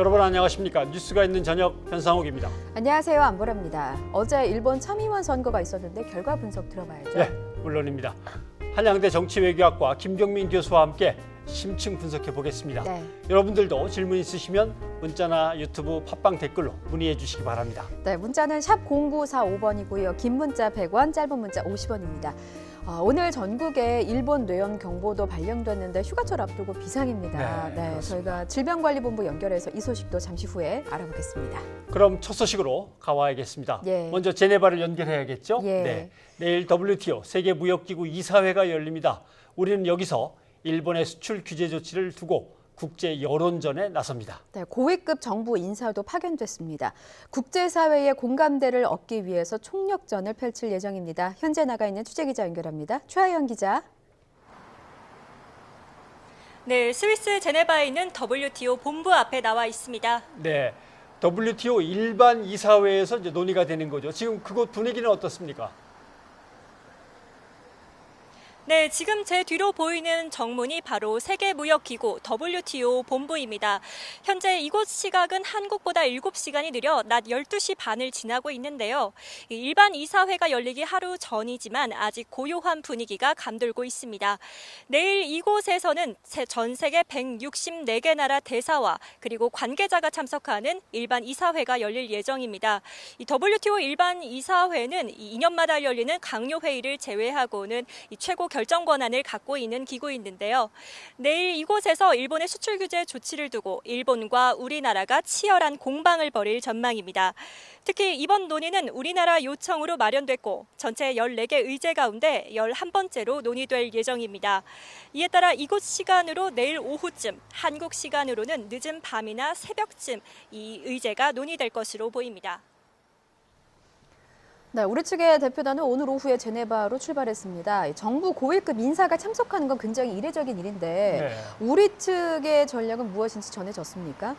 여러분 안녕하십니까? 뉴스가 있는 저녁 변상욱입니다. 안녕하세요. 안보라입니다. 어제 일본 참의원 선거가 있었는데 결과 분석 들어봐야죠. 네, 물론입니다. 한양대 정치외교학과 김경민 교수와 함께 심층 분석해 보겠습니다. 네. 여러분들도 질문 있으시면 문자나 유튜브 팟빵 댓글로 문의해 주시기 바랍니다. 네, 문자는 샵 0945번이고요. 긴 문자 100원, 짧은 문자 50원입니다. 오늘 전국에 일본 뇌염 경보도 발령됐는데 휴가철 앞두고 비상입니다. 네, 저희가 질병관리본부 연결해서 이 소식도 잠시 후에 알아보겠습니다. 그럼 첫 소식으로 가봐야겠습니다. 예. 먼저 제네바를 연결해야겠죠? 예. 네, 내일 WTO 세계무역기구 이사회가 열립니다. 우리는 여기서 일본의 수출 규제 조치를 두고 국제 여론전에 나섭니다. 네, 고위급 정부 인사도 파견됐습니다. 국제사회의 공감대를 얻기 위해서 총력전을 펼칠 예정입니다. 현재 나가 있는 취재기자 연결합니다. 최하연 기자. 네, 스위스 제네바에 있는 WTO 본부 앞에 나와 있습니다. 네, WTO 일반 이사회에서 이제 논의가 되는 거죠. 지금 그곳 분위기는 어떻습니까? 네, 지금 제 뒤로 보이는 정문이 바로 세계무역기구 WTO 본부입니다. 현재 이곳 시각은 한국보다 7시간이 느려 낮 12시 반을 지나고 있는데요. 일반 이사회가 열리기 하루 전이지만 아직 고요한 분위기가 감돌고 있습니다. 내일 이곳에서는 전 세계 164개 나라 대사와 그리고 관계자가 참석하는 일반 이사회가 열릴 예정입니다. 이 WTO 일반 이사회는 2년마다 열리는 강요회의를 제외하고는 최고 결정 권한을 갖고 있는 기구인데요. 내일 이곳에서 일본의 수출 규제 조치를 두고 일본과 우리나라가 치열한 공방을 벌일 전망입니다. 특히 이번 논의는 우리나라 요청으로 마련됐고 전체 14개 의제 가운데 11번째로 논의될 예정입니다. 이에 따라 이곳 시간으로 내일 오후쯤, 한국 시간으로는 늦은 밤이나 새벽쯤 이 의제가 논의될 것으로 보입니다. 네, 우리 측의 대표단은 오늘 오후에 제네바로 출발했습니다. 정부 고위급 인사가 참석하는 건 굉장히 이례적인 일인데 우리 측의 전략은 무엇인지 전해졌습니까?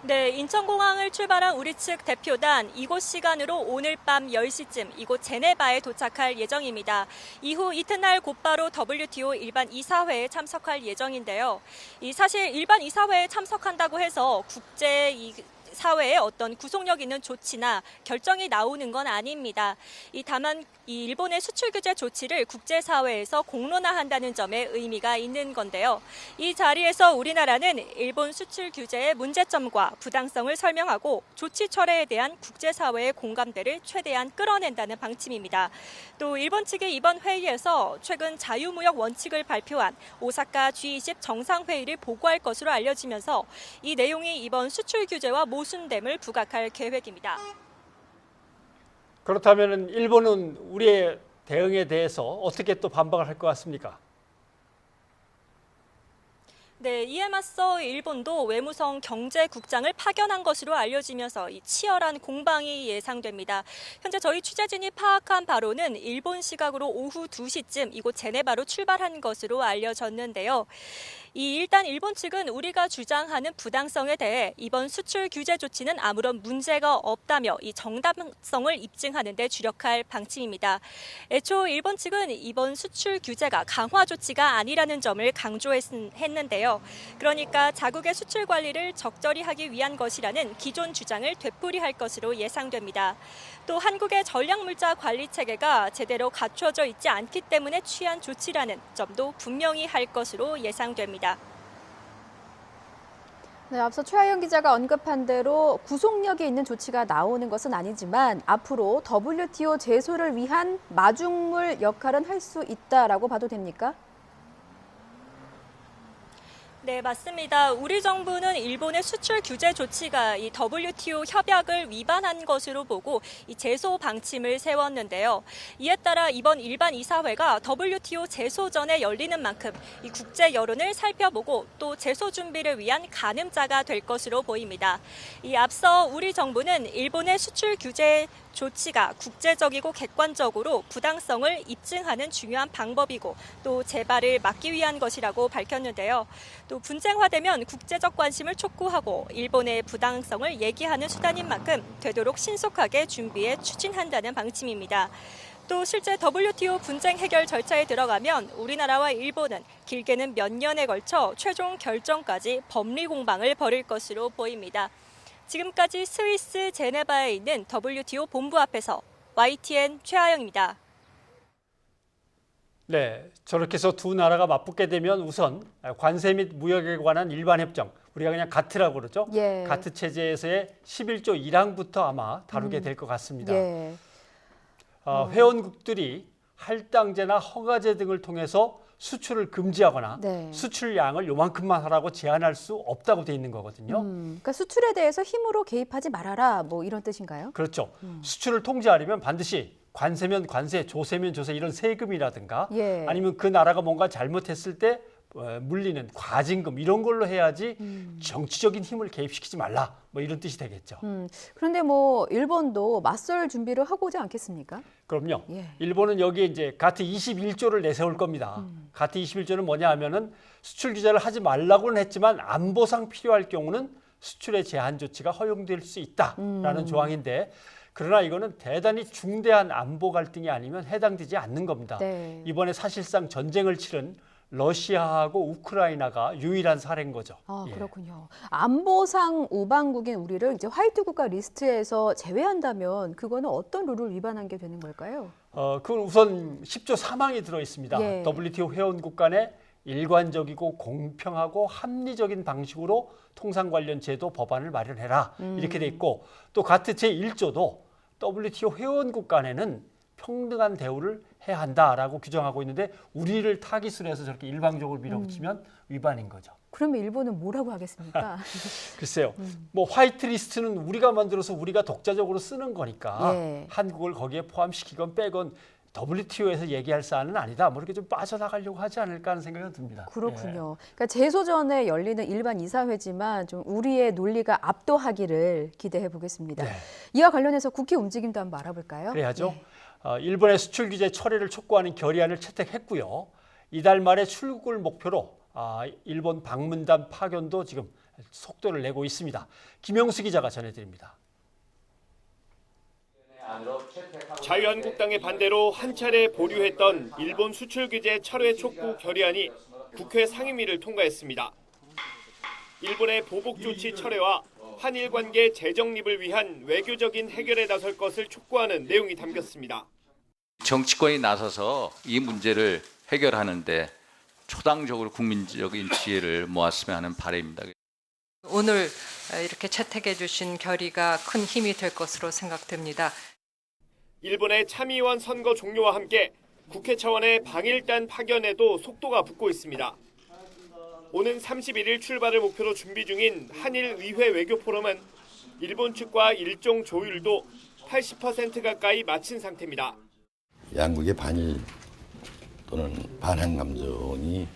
네, 인천공항을 출발한 우리 측 대표단 이곳 시간으로 오늘 밤 10시쯤 이곳 제네바에 도착할 예정입니다. 이후 이튿날 곧바로 WTO 일반 이사회에 참석할 예정인데요. 사실 일반 이사회에 참석한다고 해서 사회에 어떤 구속력 있는 조치나 결정이 나오는 건 아닙니다. 다만 일본의 수출 규제 조치를 국제사회에서 공론화한다는 점에 의미가 있는 건데요. 이 자리에서 우리나라는 일본 수출 규제의 문제점과 부당성을 설명하고 조치 철회에 대한 국제사회의 공감대를 최대한 끌어낸다는 방침입니다. 또 일본 측이 이번 회의에서 최근 자유무역 원칙을 발표한 오사카 G20 정상회의를 보고할 것으로 알려지면서 이 내용이 이번 수출 규제와 모순됨을 부각할 계획입니다. 그렇다면 일본은 우리의 대응에 대해서 어떻게 또 반박을 할 것 같습니까? 네, 이에 맞서 일본도 외무성 경제국장을 파견한 것으로 알려지면서 치열한 공방이 예상됩니다. 현재 저희 취재진이 파악한 바로는 일본 시각으로 오후 2시쯤 이곳 제네바로 출발한 것으로 알려졌는데요. 일단 일본 측은 우리가 주장하는 부당성에 대해 이번 수출 규제 조치는 아무런 문제가 없다며 이 정당성을 입증하는 데 주력할 방침입니다. 애초 일본 측은 이번 수출 규제가 강화 조치가 아니라는 점을 강조했는데요. 그러니까 자국의 수출 관리를 적절히 하기 위한 것이라는 기존 주장을 되풀이할 것으로 예상됩니다. 또 한국의 전략물자 관리 체계가 제대로 갖춰져 있지 않기 때문에 취한 조치라는 점도 분명히 할 것으로 예상됩니다. 네, 앞서 최하연 기자가 언급한 대로 구속력이 있는 조치가 나오는 것은 아니지만 앞으로 WTO 제소를 위한 마중물 역할은 할 수 있다라고 봐도 됩니까? 네, 맞습니다. 우리 정부는 일본의 수출 규제 조치가 이 WTO 협약을 위반한 것으로 보고 이 제소 방침을 세웠는데요. 이에 따라 이번 일반 이사회가 WTO 제소전에 열리는 만큼 이 국제 여론을 살펴보고 또 제소 준비를 위한 가늠자가 될 것으로 보입니다. 앞서 우리 정부는 일본의 수출 규제 조치가 국제적이고 객관적으로 부당성을 입증하는 중요한 방법이고 또 재발을 막기 위한 것이라고 밝혔는데요. 또 분쟁화되면 국제적 관심을 촉구하고 일본의 부당성을 얘기하는 수단인 만큼 되도록 신속하게 준비해 추진한다는 방침입니다. 또 실제 WTO 분쟁 해결 절차에 들어가면 우리나라와 일본은 길게는 몇 년에 걸쳐 최종 결정까지 법리 공방을 벌일 것으로 보입니다. 지금까지 스위스 제네바에 있는 WTO 본부 앞에서 YTN 최하영입니다. 네, 저렇게 해서 두 나라가 맞붙게 되면 우선 관세 및 무역에 관한 일반 협정, 우리가 그냥 가트라고 그러죠. 예. 가트 체제에서의 11조 1항부터 아마 다루게 될 것 같습니다. 예. 회원국들이 할당제나 허가제 등을 통해서 수출을 금지하거나 네. 수출량을 요만큼만 하라고 제한할 수 없다고 돼 있는 거거든요. 그러니까 수출에 대해서 힘으로 개입하지 말아라, 뭐 이런 뜻인가요? 그렇죠. 수출을 통제하려면 반드시 관세면 관세, 조세면 조세 이런 세금이라든가 예. 아니면 그 나라가 뭔가 잘못했을 때 물리는 과징금 이런 걸로 해야지 정치적인 힘을 개입시키지 말라 뭐 이런 뜻이 되겠죠. 그런데 뭐 일본도 맞설 준비를 하고 오지 않겠습니까? 그럼요. 예. 일본은 여기에 이제 가트 21조를 내세울 겁니다. 가트 21조는 뭐냐 하면은 수출 규제를 하지 말라고는 했지만 안보상 필요할 경우는 수출의 제한 조치가 허용될 수 있다라는 조항인데 그러나 이거는 대단히 중대한 안보 갈등이 아니면 해당되지 않는 겁니다. 네. 이번에 사실상 전쟁을 치른 러시아하고 우크라이나가 유일한 사례인 거죠. 아, 예. 그렇군요. 안보상 우방국인 우리를 이제 화이트 국가 리스트에서 제외한다면 그거는 어떤 룰을 위반한 게 되는 걸까요? 그건 우선 10조 3항이 들어 있습니다. 예. WTO 회원국 간에 일관적이고 공평하고 합리적인 방식으로 통상 관련 제도 법안을 마련해라. 이렇게 돼 있고 또 가트 제1조도 WTO 회원국 간에는 평등한 대우를 해야 한다라고 규정하고 있는데 우리를 타깃으로 해서 저렇게 일방적으로 밀어붙이면 위반인 거죠. 그러면 일본은 뭐라고 하겠습니까? 글쎄요. 뭐 화이트리스트는 우리가 만들어서 우리가 독자적으로 쓰는 거니까 예. 한국을 거기에 포함시키건 빼건 WTO에서 얘기할 사안은 아니다. 뭐 이렇게 좀 빠져나가려고 하지 않을까 하는 생각이 듭니다. 그렇군요. 그러니까 제소전에 열리는 일반 이사회지만 좀 우리의 논리가 압도하기를 기대해 보겠습니다. 네. 이와 관련해서 국회 움직임도 한번 알아볼까요? 그래야죠. 예. 일본의 수출 규제 철회를 촉구하는 결의안을 채택했고요. 이달 말에 출국을 목표로 일본 방문단 파견도 지금 속도를 내고 있습니다. 김영수 기자가 전해드립니다. 자유한국당의 반대로 한 차례 보류했던 일본 수출 규제 철회 촉구 결의안이 국회 상임위를 통과했습니다. 일본의 보복 조치 철회와 한일 관계 재정립을 위한 외교적인 해결에 나설 것을 촉구하는 내용이 담겼습니다. 정치권이 나서서 이 문제를 해결하는데 초당적으로 국민적인 지혜를 모았으면 하는 바람입니다. 오늘 이렇게 채택해 주신 결의가 큰 힘이 될 것으로 생각됩니다. 일본의 참의원 선거 종료와 함께 국회 차원의 방일단 파견에도 속도가 붙고 있습니다. 오는 31일 출발을 목표로 준비 중인 한일 의회 외교 포럼은 일본 측과 일정 조율도 80% 가까이 마친 상태입니다. 양국의 반일 또는 반한 감정이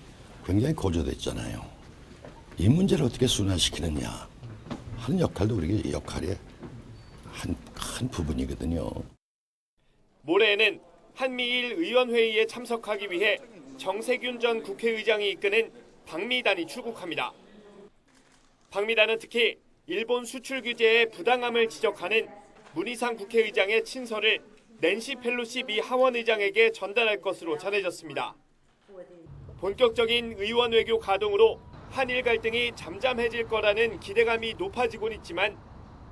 굉장히 고조됐잖아요. 이 문제를 어떻게 순화시키느냐 하는 역할도 우리 역할의 큰 부분이거든요. 모레에는 한미일 의원회의에 참석하기 위해 정세균 전 국회의장이 이끄는 방미단이 출국합니다. 방미단은 특히 일본 수출 규제의 부당함을 지적하는 문희상 국회의장의 친서를 낸시 펠로시 미 하원의장에게 전달할 것으로 전해졌습니다. 본격적인 의원 외교 가동으로 한일 갈등이 잠잠해질 거라는 기대감이 높아지곤 있지만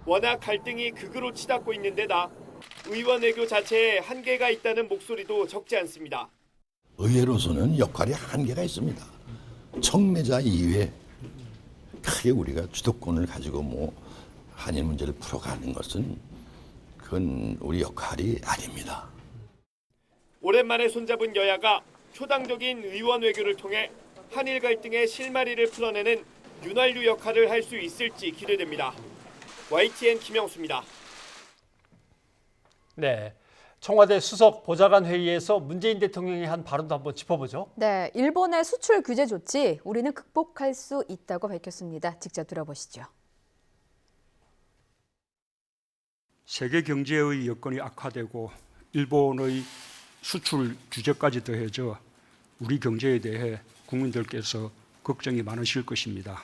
워낙 갈등이 극으로 치닫고 있는 데다 의원 외교 자체에 한계가 있다는 목소리도 적지 않습니다. 의회로서는 역할이 한계가 있습니다. 청매자 이외에 크게 우리가 주도권을 가지고 한일 문제를 풀어가는 것은 그건 우리 역할이 아닙니다. 오랜만에 손잡은 여야가 초당적인 의원 외교를 통해 한일 갈등의 실마리를 풀어내는 윤활유 역할을 할 수 있을지 기대됩니다. YTN 김영수입니다. 네, 청와대 수석 보좌관 회의에서 문재인 대통령이 한 발언도 한번 짚어보죠. 네, 일본의 수출 규제 조치 우리는 극복할 수 있다고 밝혔습니다. 직접 들어보시죠. 세계 경제의 여건이 악화되고 일본의 수출 규제까지 더해져 우리 경제에 대해 국민들께서 걱정이 많으실 것입니다.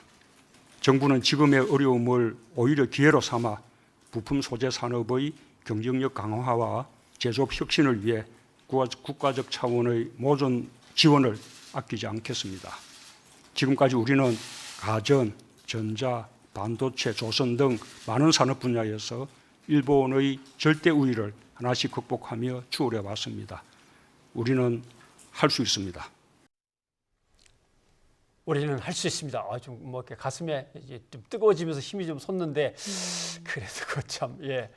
정부는 지금의 어려움을 오히려 기회로 삼아 부품 소재 산업의 경쟁력 강화와 제조업 혁신을 위해 국가적 차원의 모든 지원을 아끼지 않겠습니다. 지금까지 우리는 가전, 전자, 반도체, 조선 등 많은 산업 분야에서 일본의 절대 우위를 하나씩 극복하며 추월해 왔습니다. 우리는 할 수 있습니다. 우리는 할 수 있습니다. 좀 뭐 이렇게 가슴에 이제 좀 뜨거워지면서 힘이 좀 솟는데 그래도 그참 예.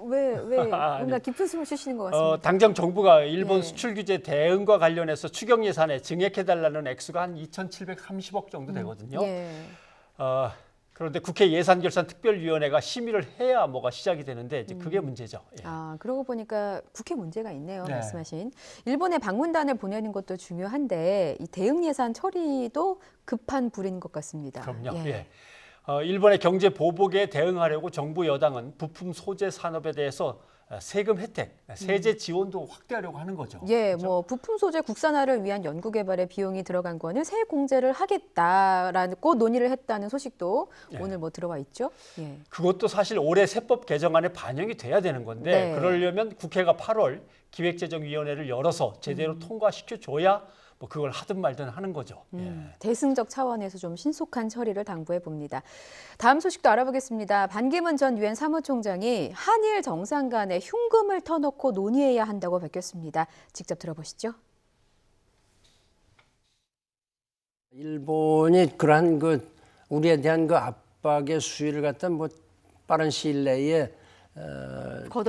왜 뭔가 깊은 숨을 쉬시는 것 같습니다. 당장 정부가 일본 예. 수출 규제 대응과 관련해서 추경 예산에 증액해달라는 액수가 한 2,730억 정도 되거든요. 예. 그런데 국회 예산결산특별위원회가 심의를 해야 뭐가 시작이 되는데 이제 그게 문제죠. 예. 그러고 보니까 국회 문제가 있네요. 네. 말씀하신. 일본에 방문단을 보내는 것도 중요한데 이 대응 예산 처리도 급한 불인 것 같습니다. 그럼요. 예. 예. 일본의 경제 보복에 대응하려고 정부 여당은 부품 소재 산업에 대해서 세금 혜택, 세제 지원도 확대하려고 하는 거죠. 예, 그렇죠? 뭐 부품 소재 국산화를 위한 연구 개발에 비용이 들어간 거는 세액 공제를 하겠다라고 논의를 했다는 소식도 예. 오늘 뭐 들어와 있죠. 예. 그것도 사실 올해 세법 개정안에 반영이 돼야 되는 건데 네. 그러려면 국회가 8월 기획재정위원회를 열어서 제대로 통과시켜줘야 뭐 그걸 하든 말든 하는 거죠. 예. 대승적 차원에서 좀 신속한 처리를 당부해 봅니다. 다음 소식도 알아보겠습니다. 반기문 전 유엔 사무총장이 한일 정상 간에 흉금을 터놓고 논의해야 한다고 밝혔습니다. 직접 들어보시죠. 일본이 그러한 우리에 대한 압박의 수위를 갖다 뭐 빠른 시일 내에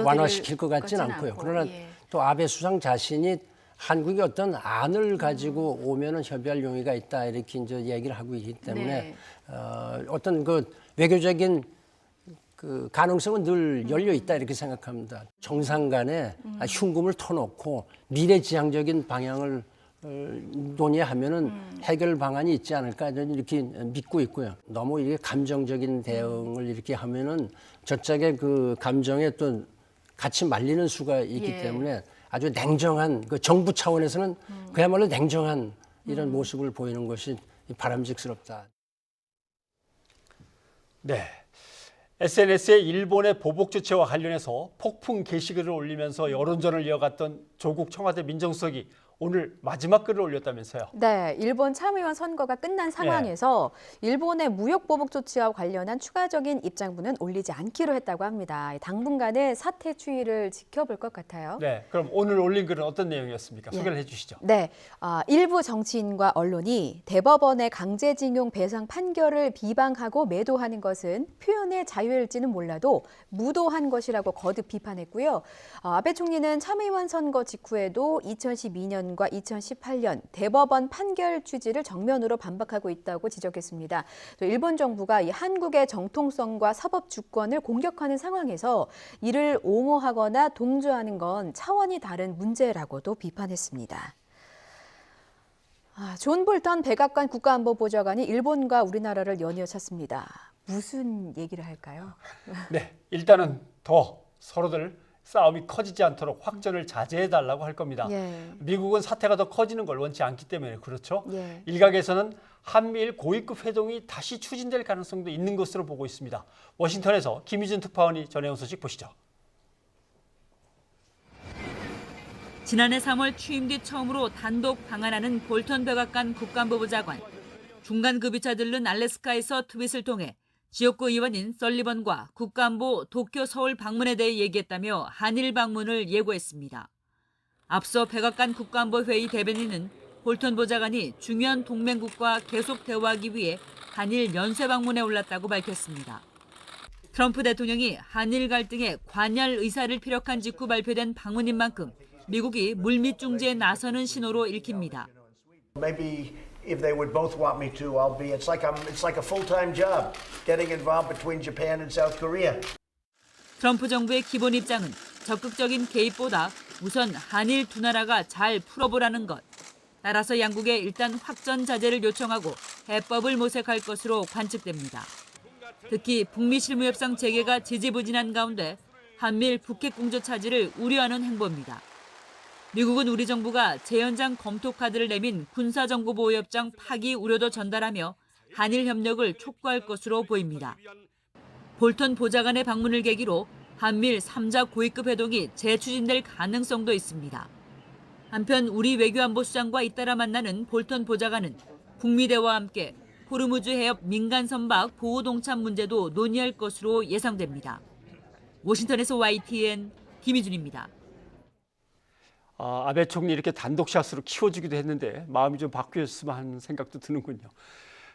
완화시킬 것 같지는 않고요. 그러나 또 아베 수상 자신이 한국이 어떤 안을 가지고 오면은 협의할 용의가 있다 이렇게 이제 얘기를 하고 있기 때문에 어떤 외교적인 가능성은 늘 열려 있다 이렇게 생각합니다. 정상 간에 흉금을 터놓고 미래지향적인 방향을 논의하면은 해결 방안이 있지 않을까 저는 이렇게 믿고 있고요. 너무 이게 감정적인 대응을 이렇게 하면은 저쪽의 감정에 또 같이 말리는 수가 있기 때문에 아주 냉정한 정부 차원에서는 그야말로 냉정한 이런 모습을 보이는 것이 바람직스럽다. 네. SNS에 일본의 보복 조치와 관련해서 폭풍 게시글을 올리면서 여론전을 이어갔던 조국 청와대 민정수석이 오늘 마지막 글을 올렸다면서요. 네, 일본 참의원 선거가 끝난 상황에서 일본의 무역 보복 조치와 관련한 추가적인 입장문은 올리지 않기로 했다고 합니다. 당분간의 사태 추이를 지켜볼 것 같아요. 네, 그럼 오늘 올린 글은 어떤 내용이었습니까? 소개를 해주시죠. 네, 일부 정치인과 언론이 대법원의 강제징용 배상 판결을 비방하고 매도하는 것은 표현의 자유일지는 몰라도 무도한 것이라고 거듭 비판했고요. 아베 총리는 참의원 선거 직후에도 2012년 과 2018년 대법원 판결 취지를 정면으로 반박하고 있다고 지적했습니다. 또 일본 정부가 이 한국의 정통성과 사법 주권을 공격하는 상황에서 이를 옹호하거나 동조하는 건 차원이 다른 문제라고도 비판했습니다. 존 볼턴 백악관 국가안보보좌관이 일본과 우리나라를 연이어 찾습니다. 무슨 얘기를 할까요? 네, 일단은 더 서로들 싸움이 커지지 않도록 확전을 자제해달라고 할 겁니다. 미국은 사태가 더 커지는 걸 원치 않기 때문에 그렇죠. 일각에서는 한미일 고위급 회동이 다시 추진될 가능성도 있는 것으로 보고 있습니다. 워싱턴에서 김희준 특파원이 전해온 소식 보시죠. 지난해 3월 취임 뒤 처음으로 단독 방한하는 볼턴 백악관 국가안보보좌관. 중간급유차 들른 알래스카에서 트윗을 통해 지역구 의원인 설리번과 국가안보 도쿄 서울 방문에 대해 얘기했다며 한일 방문을 예고했습니다. 앞서 백악관 국가안보회의 대변인은 볼턴 보좌관이 중요한 동맹국과 계속 대화하기 위해 한일 연쇄 방문에 올랐다고 밝혔습니다. 트럼프 대통령이 한일 갈등에 관여할 의사를 피력한 직후 발표된 방문인 만큼 미국이 물밑 중재에 나서는 신호로 읽힙니다. If they would both want me to, I'll be. It's like a full-time job, getting involved between Japan and South Korea. 트럼프 정부의 기본 입장은 적극적인 개입보다 우선 한일 두 나라가 잘 풀어보라는 것. 따라서 양국에 일단 확전 자제를 요청하고 해법을 모색할 것으로 관측됩니다. 특히 북미 실무협상 재개가 지지부진한 가운데 한미일 북핵 공조 차질을 우려하는 행보입니다. 미국은 우리 정부가 재연장 검토 카드를 내민 군사정보보호협정 파기 우려도 전달하며 한일 협력을 촉구할 것으로 보입니다. 볼턴 보좌관의 방문을 계기로 한미일 3자 고위급 회동이 재추진될 가능성도 있습니다. 한편 우리 외교안보수장과 잇따라 만나는 볼턴 보좌관은 북미대와 함께 호르무즈 해협 민간 선박 보호 동참 문제도 논의할 것으로 예상됩니다. 워싱턴에서 YTN 김희준입니다. 아베 총리 이렇게 단독샷으로 키워주기도 했는데 마음이 좀 바뀌었으면 하는 생각도 드는군요.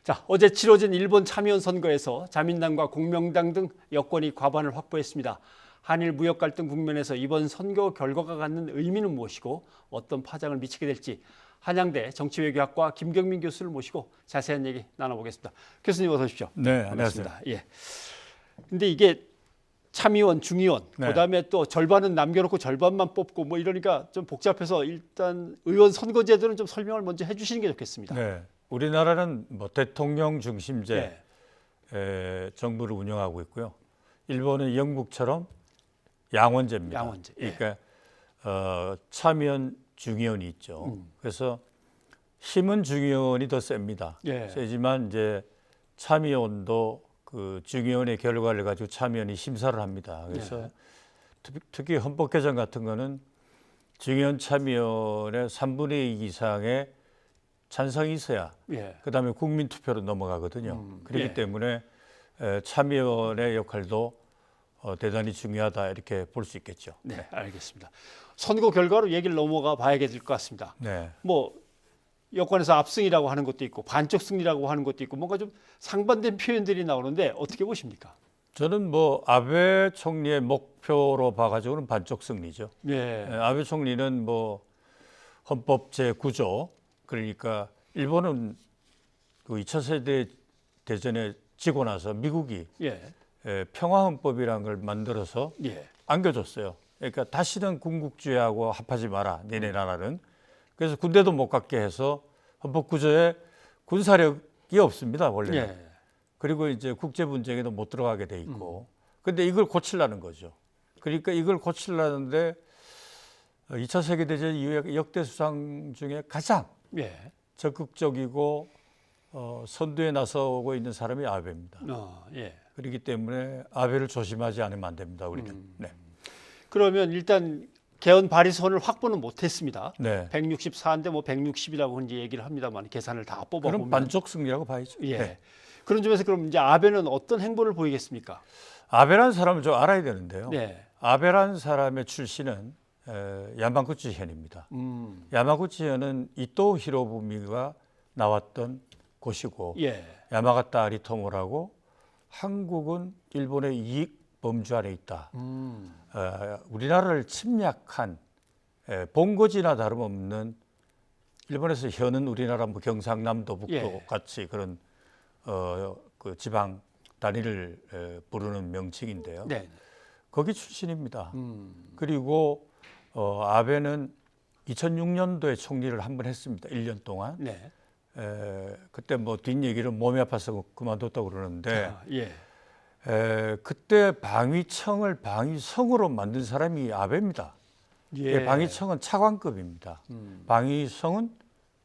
자, 어제 치러진 일본 참의원 선거에서 자민당과 공명당 등 여권이 과반을 확보했습니다. 한일 무역 갈등 국면에서 이번 선거 결과가 갖는 의미는 무엇이고 어떤 파장을 미치게 될지 한양대 정치외교학과 김경민 교수를 모시고 자세한 얘기 나눠보겠습니다. 교수님 어서 오십시오. 네, 안녕하세요. 예. 근데 이게 참의원, 중의원, 네. 그다음에 또 절반은 남겨놓고 절반만 뽑고 뭐 이러니까 좀 복잡해서 일단 의원 선거제도는 좀 설명을 먼저 해주시는 게 좋겠습니다. 네, 우리나라는 뭐 대통령 중심제 네. 정부를 운영하고 있고요. 일본은 영국처럼 양원제입니다. 양원제. 예. 그러니까 참의원, 중의원이 있죠. 그래서 힘은 중의원이 더 셉니다. 예. 세지만 이제 참의원도 그 중의원의 결과를 가지고 참의원이 심사를 합니다. 그래서 특히 헌법 개정 같은 거는 중의원 참의원의 3분의 2 이상의 찬성이 있어야 그다음에 국민 투표로 넘어가거든요. 그렇기 때문에 참의원의 역할도 대단히 중요하다 이렇게 볼 수 있겠죠. 네, 알겠습니다. 선거 결과로 얘기를 넘어가 봐야 될 것 같습니다. 네. 뭐 여권에서 압승이라고 하는 것도 있고 반쪽 승리라고 하는 것도 있고 뭔가 좀 상반된 표현들이 나오는데 어떻게 보십니까? 저는 뭐 아베 총리의 목표로 봐가지고는 반쪽 승리죠. 예. 아베 총리는 뭐 헌법 제9조 그러니까 일본은 그 2차 세계 대전에 지고 나서 미국이 평화헌법이라는 걸 만들어서 안겨줬어요. 그러니까 다시는 군국주의하고 합하지 마라, 니네 나라는. 그래서 군대도 못 갖게 해서 헌법 구조에 군사력이 없습니다, 원래는. 그리고 이제 국제 분쟁에도 못 들어가게 돼 있고. 근데 이걸 고치려는 거죠. 그러니까 이걸 고치려는데 2차 세계대전 이후에 역대 수상 중에 가장 적극적이고 선두에 나서고 있는 사람이 아베입니다. 그렇기 때문에 아베를 조심하지 않으면 안 됩니다, 우리는. 네. 그러면 일단 개헌 발의선을 확보는 못했습니다. 네. 164인데 뭐 160이라고 이제 얘기를 합니다만 계산을 다 뽑아보면 그럼 반쪽 승리라고 봐야죠. 예. 그런 점에서 그럼 이제 아베는 어떤 행보를 보이겠습니까? 아베라는 사람을 좀 알아야 되는데요. 네. 아베라는 사람의 출신은 야마구치현입니다. 야마구치현은 이토 히로부미가 나왔던 곳이고 야마가타 아리토모라고 한국은 일본의 이익 범주 안에 있다. 우리나라를 침략한 본거지나 다름없는 일본에서 현은 우리나라 뭐 경상남도 북도 같이 그런 그 지방 단위를 부르는 명칭인데요. 거기 출신입니다. 그리고 아베는 2006년도에 총리를 한 번 했습니다. 1년 동안. 그때 뭐 뒷얘기를 몸이 아파서 그만뒀다고 그러는데 그때 방위청을 방위성으로 만든 사람이 아베입니다. 방위청은 차관급입니다. 방위성은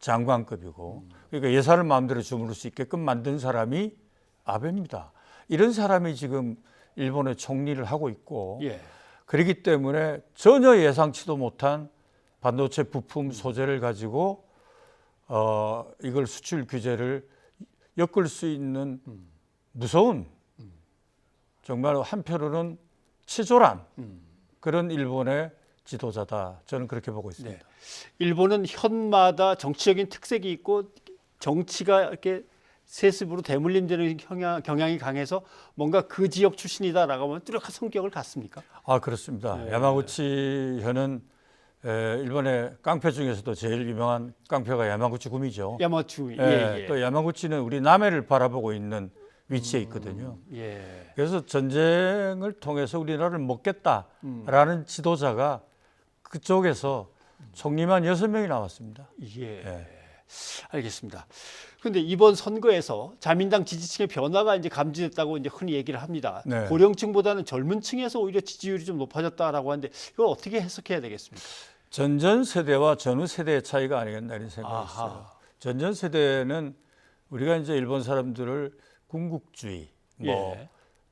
장관급이고 그러니까 예산을 마음대로 주무를 수 있게끔 만든 사람이 아베입니다. 이런 사람이 지금 일본의 총리를 하고 있고 그렇기 때문에 전혀 예상치도 못한 반도체 부품 소재를 가지고 이걸 수출 규제를 엮을 수 있는 무서운 정말 한편으로는 치졸한 그런 일본의 지도자다. 저는 그렇게 보고 있습니다. 일본은 현마다 정치적인 특색이 있고 정치가 이렇게 세습으로 대물림되는 경향이 강해서 뭔가 그 지역 출신이다라고 하면 뚜렷한 성격을 갖습니까? 아 그렇습니다. 야마구치 현은 일본의 깡패 중에서도 제일 유명한 깡패가 야마구치 구미죠. 야마구치. 또 야마구치는 우리 남해를 바라보고 있는 위치에 있거든요. 그래서 전쟁을 통해서 우리나라를 먹겠다라는 지도자가 그쪽에서 총리만 6명이 나왔습니다. 알겠습니다. 그런데 이번 선거에서 자민당 지지층의 변화가 이제 감지됐다고 이제 흔히 얘기를 합니다. 고령층보다는 젊은 층에서 오히려 지지율이 좀 높아졌다라고 하는데 이걸 어떻게 해석해야 되겠습니까? 전전 세대와 전후 세대의 차이가 아니겠나 이런 생각이 있어요. 전전 세대는 우리가 이제 일본 사람들을 군국주의,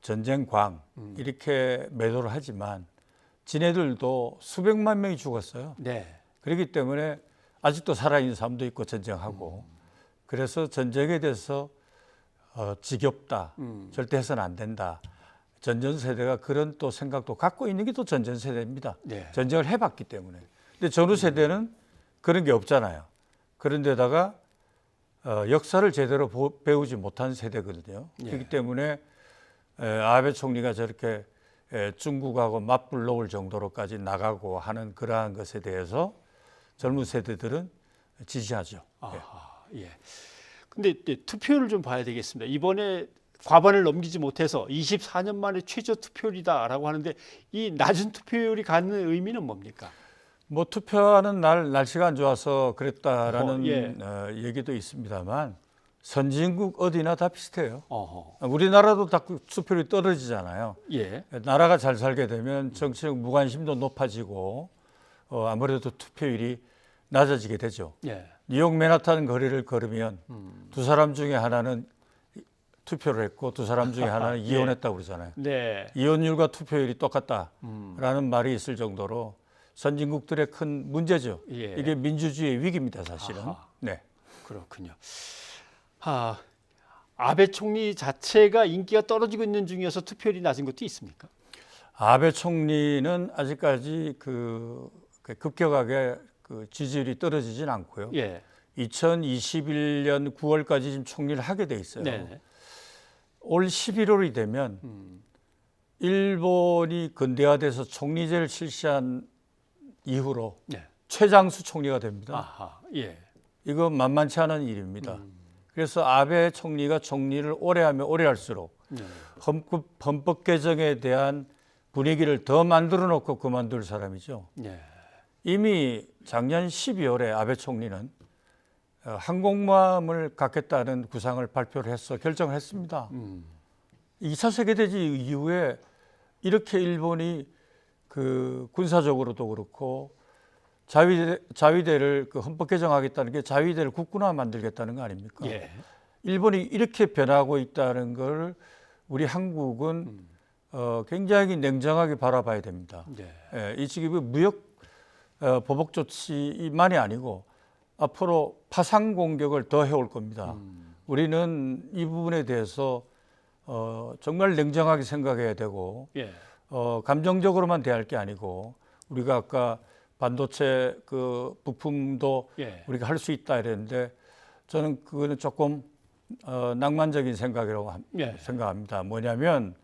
전쟁광 이렇게 매도를 하지만 지네들도 수백만 명이 죽었어요. 그렇기 때문에 아직도 살아있는 사람도 있고 전쟁하고 그래서 전쟁에 대해서 지겹다, 절대 해서는 안 된다. 전전세대가 그런 또 생각도 갖고 있는 게 또 전전세대입니다. 네. 전쟁을 해봤기 때문에. 근데 전후세대는 그런 게 없잖아요. 그런데다가 역사를 제대로 배우지 못한 세대거든요. 예. 그렇기 때문에 아베 총리가 저렇게 중국하고 맞불 놓을 정도로까지 나가고 하는 그러한 것에 대해서 젊은 세대들은 지지하죠. 예. 근데 투표율을 좀 봐야 되겠습니다. 이번에 과반을 넘기지 못해서 24년 만에 최저 투표율이다라고 하는데 이 낮은 투표율이 갖는 의미는 뭡니까? 뭐 투표하는 날 날씨가 안 좋아서 그랬다라는 예. 얘기도 있습니다만 선진국 어디나 다 비슷해요. 어허. 우리나라도 다 투표율이 떨어지잖아요. 예. 나라가 잘 살게 되면 정치적 무관심도 높아지고 아무래도 투표율이 낮아지게 되죠. 예. 뉴욕 맨하탄 거리를 걸으면 두 사람 중에 하나는 투표를 했고 두 사람 중에 하나는 이혼했다고 그러잖아요. 네. 이혼율과 투표율이 똑같다라는 말이 있을 정도로 선진국들의 큰 문제죠. 예. 이게 민주주의의 위기입니다, 사실은. 아하. 네. 그렇군요. 아베 총리 자체가 인기가 떨어지고 있는 중이어서 투표율이 낮은 것도 있습니까? 아베 총리는 아직까지 급격하게 지지율이 떨어지진 않고요. 예. 2021년 9월까지 지금 총리를 하게 돼 있어요. 네네. 올 11월이 되면 일본이 근대화돼서 총리제를 실시한 이후로 네. 최장수 총리가 됩니다. 아하. 예. 이거 만만치 않은 일입니다. 그래서 아베 총리가 총리를 오래 하면 오래 할수록 헌법 개정에 대한 분위기를 더 만들어 놓고 그만둘 사람이죠. 예. 이미 작년 12월에 아베 총리는 항공모함을 갖겠다는 구상을 발표를 해서 결정을 했습니다. 2차 세계대전 이후에 이렇게 일본이 군사적으로도 그렇고 자위대를 헌법 개정하겠다는 게 자위대를 국군화 만들겠다는 거 아닙니까? 예. 일본이 이렇게 변하고 있다는 걸 우리 한국은 굉장히 냉정하게 바라봐야 됩니다. 네. 이 지금 무역 보복 조치만이 아니고 앞으로 파상 공격을 더 해올 겁니다. 우리는 이 부분에 대해서 정말 냉정하게 생각해야 되고 예. 감정적으로만 대할 게 아니고 우리가 아까 반도체 부품도 예. 우리가 할 수 있다 이랬는데 저는 그거는 조금 낭만적인 생각이라고 예. 생각합니다. 뭐냐면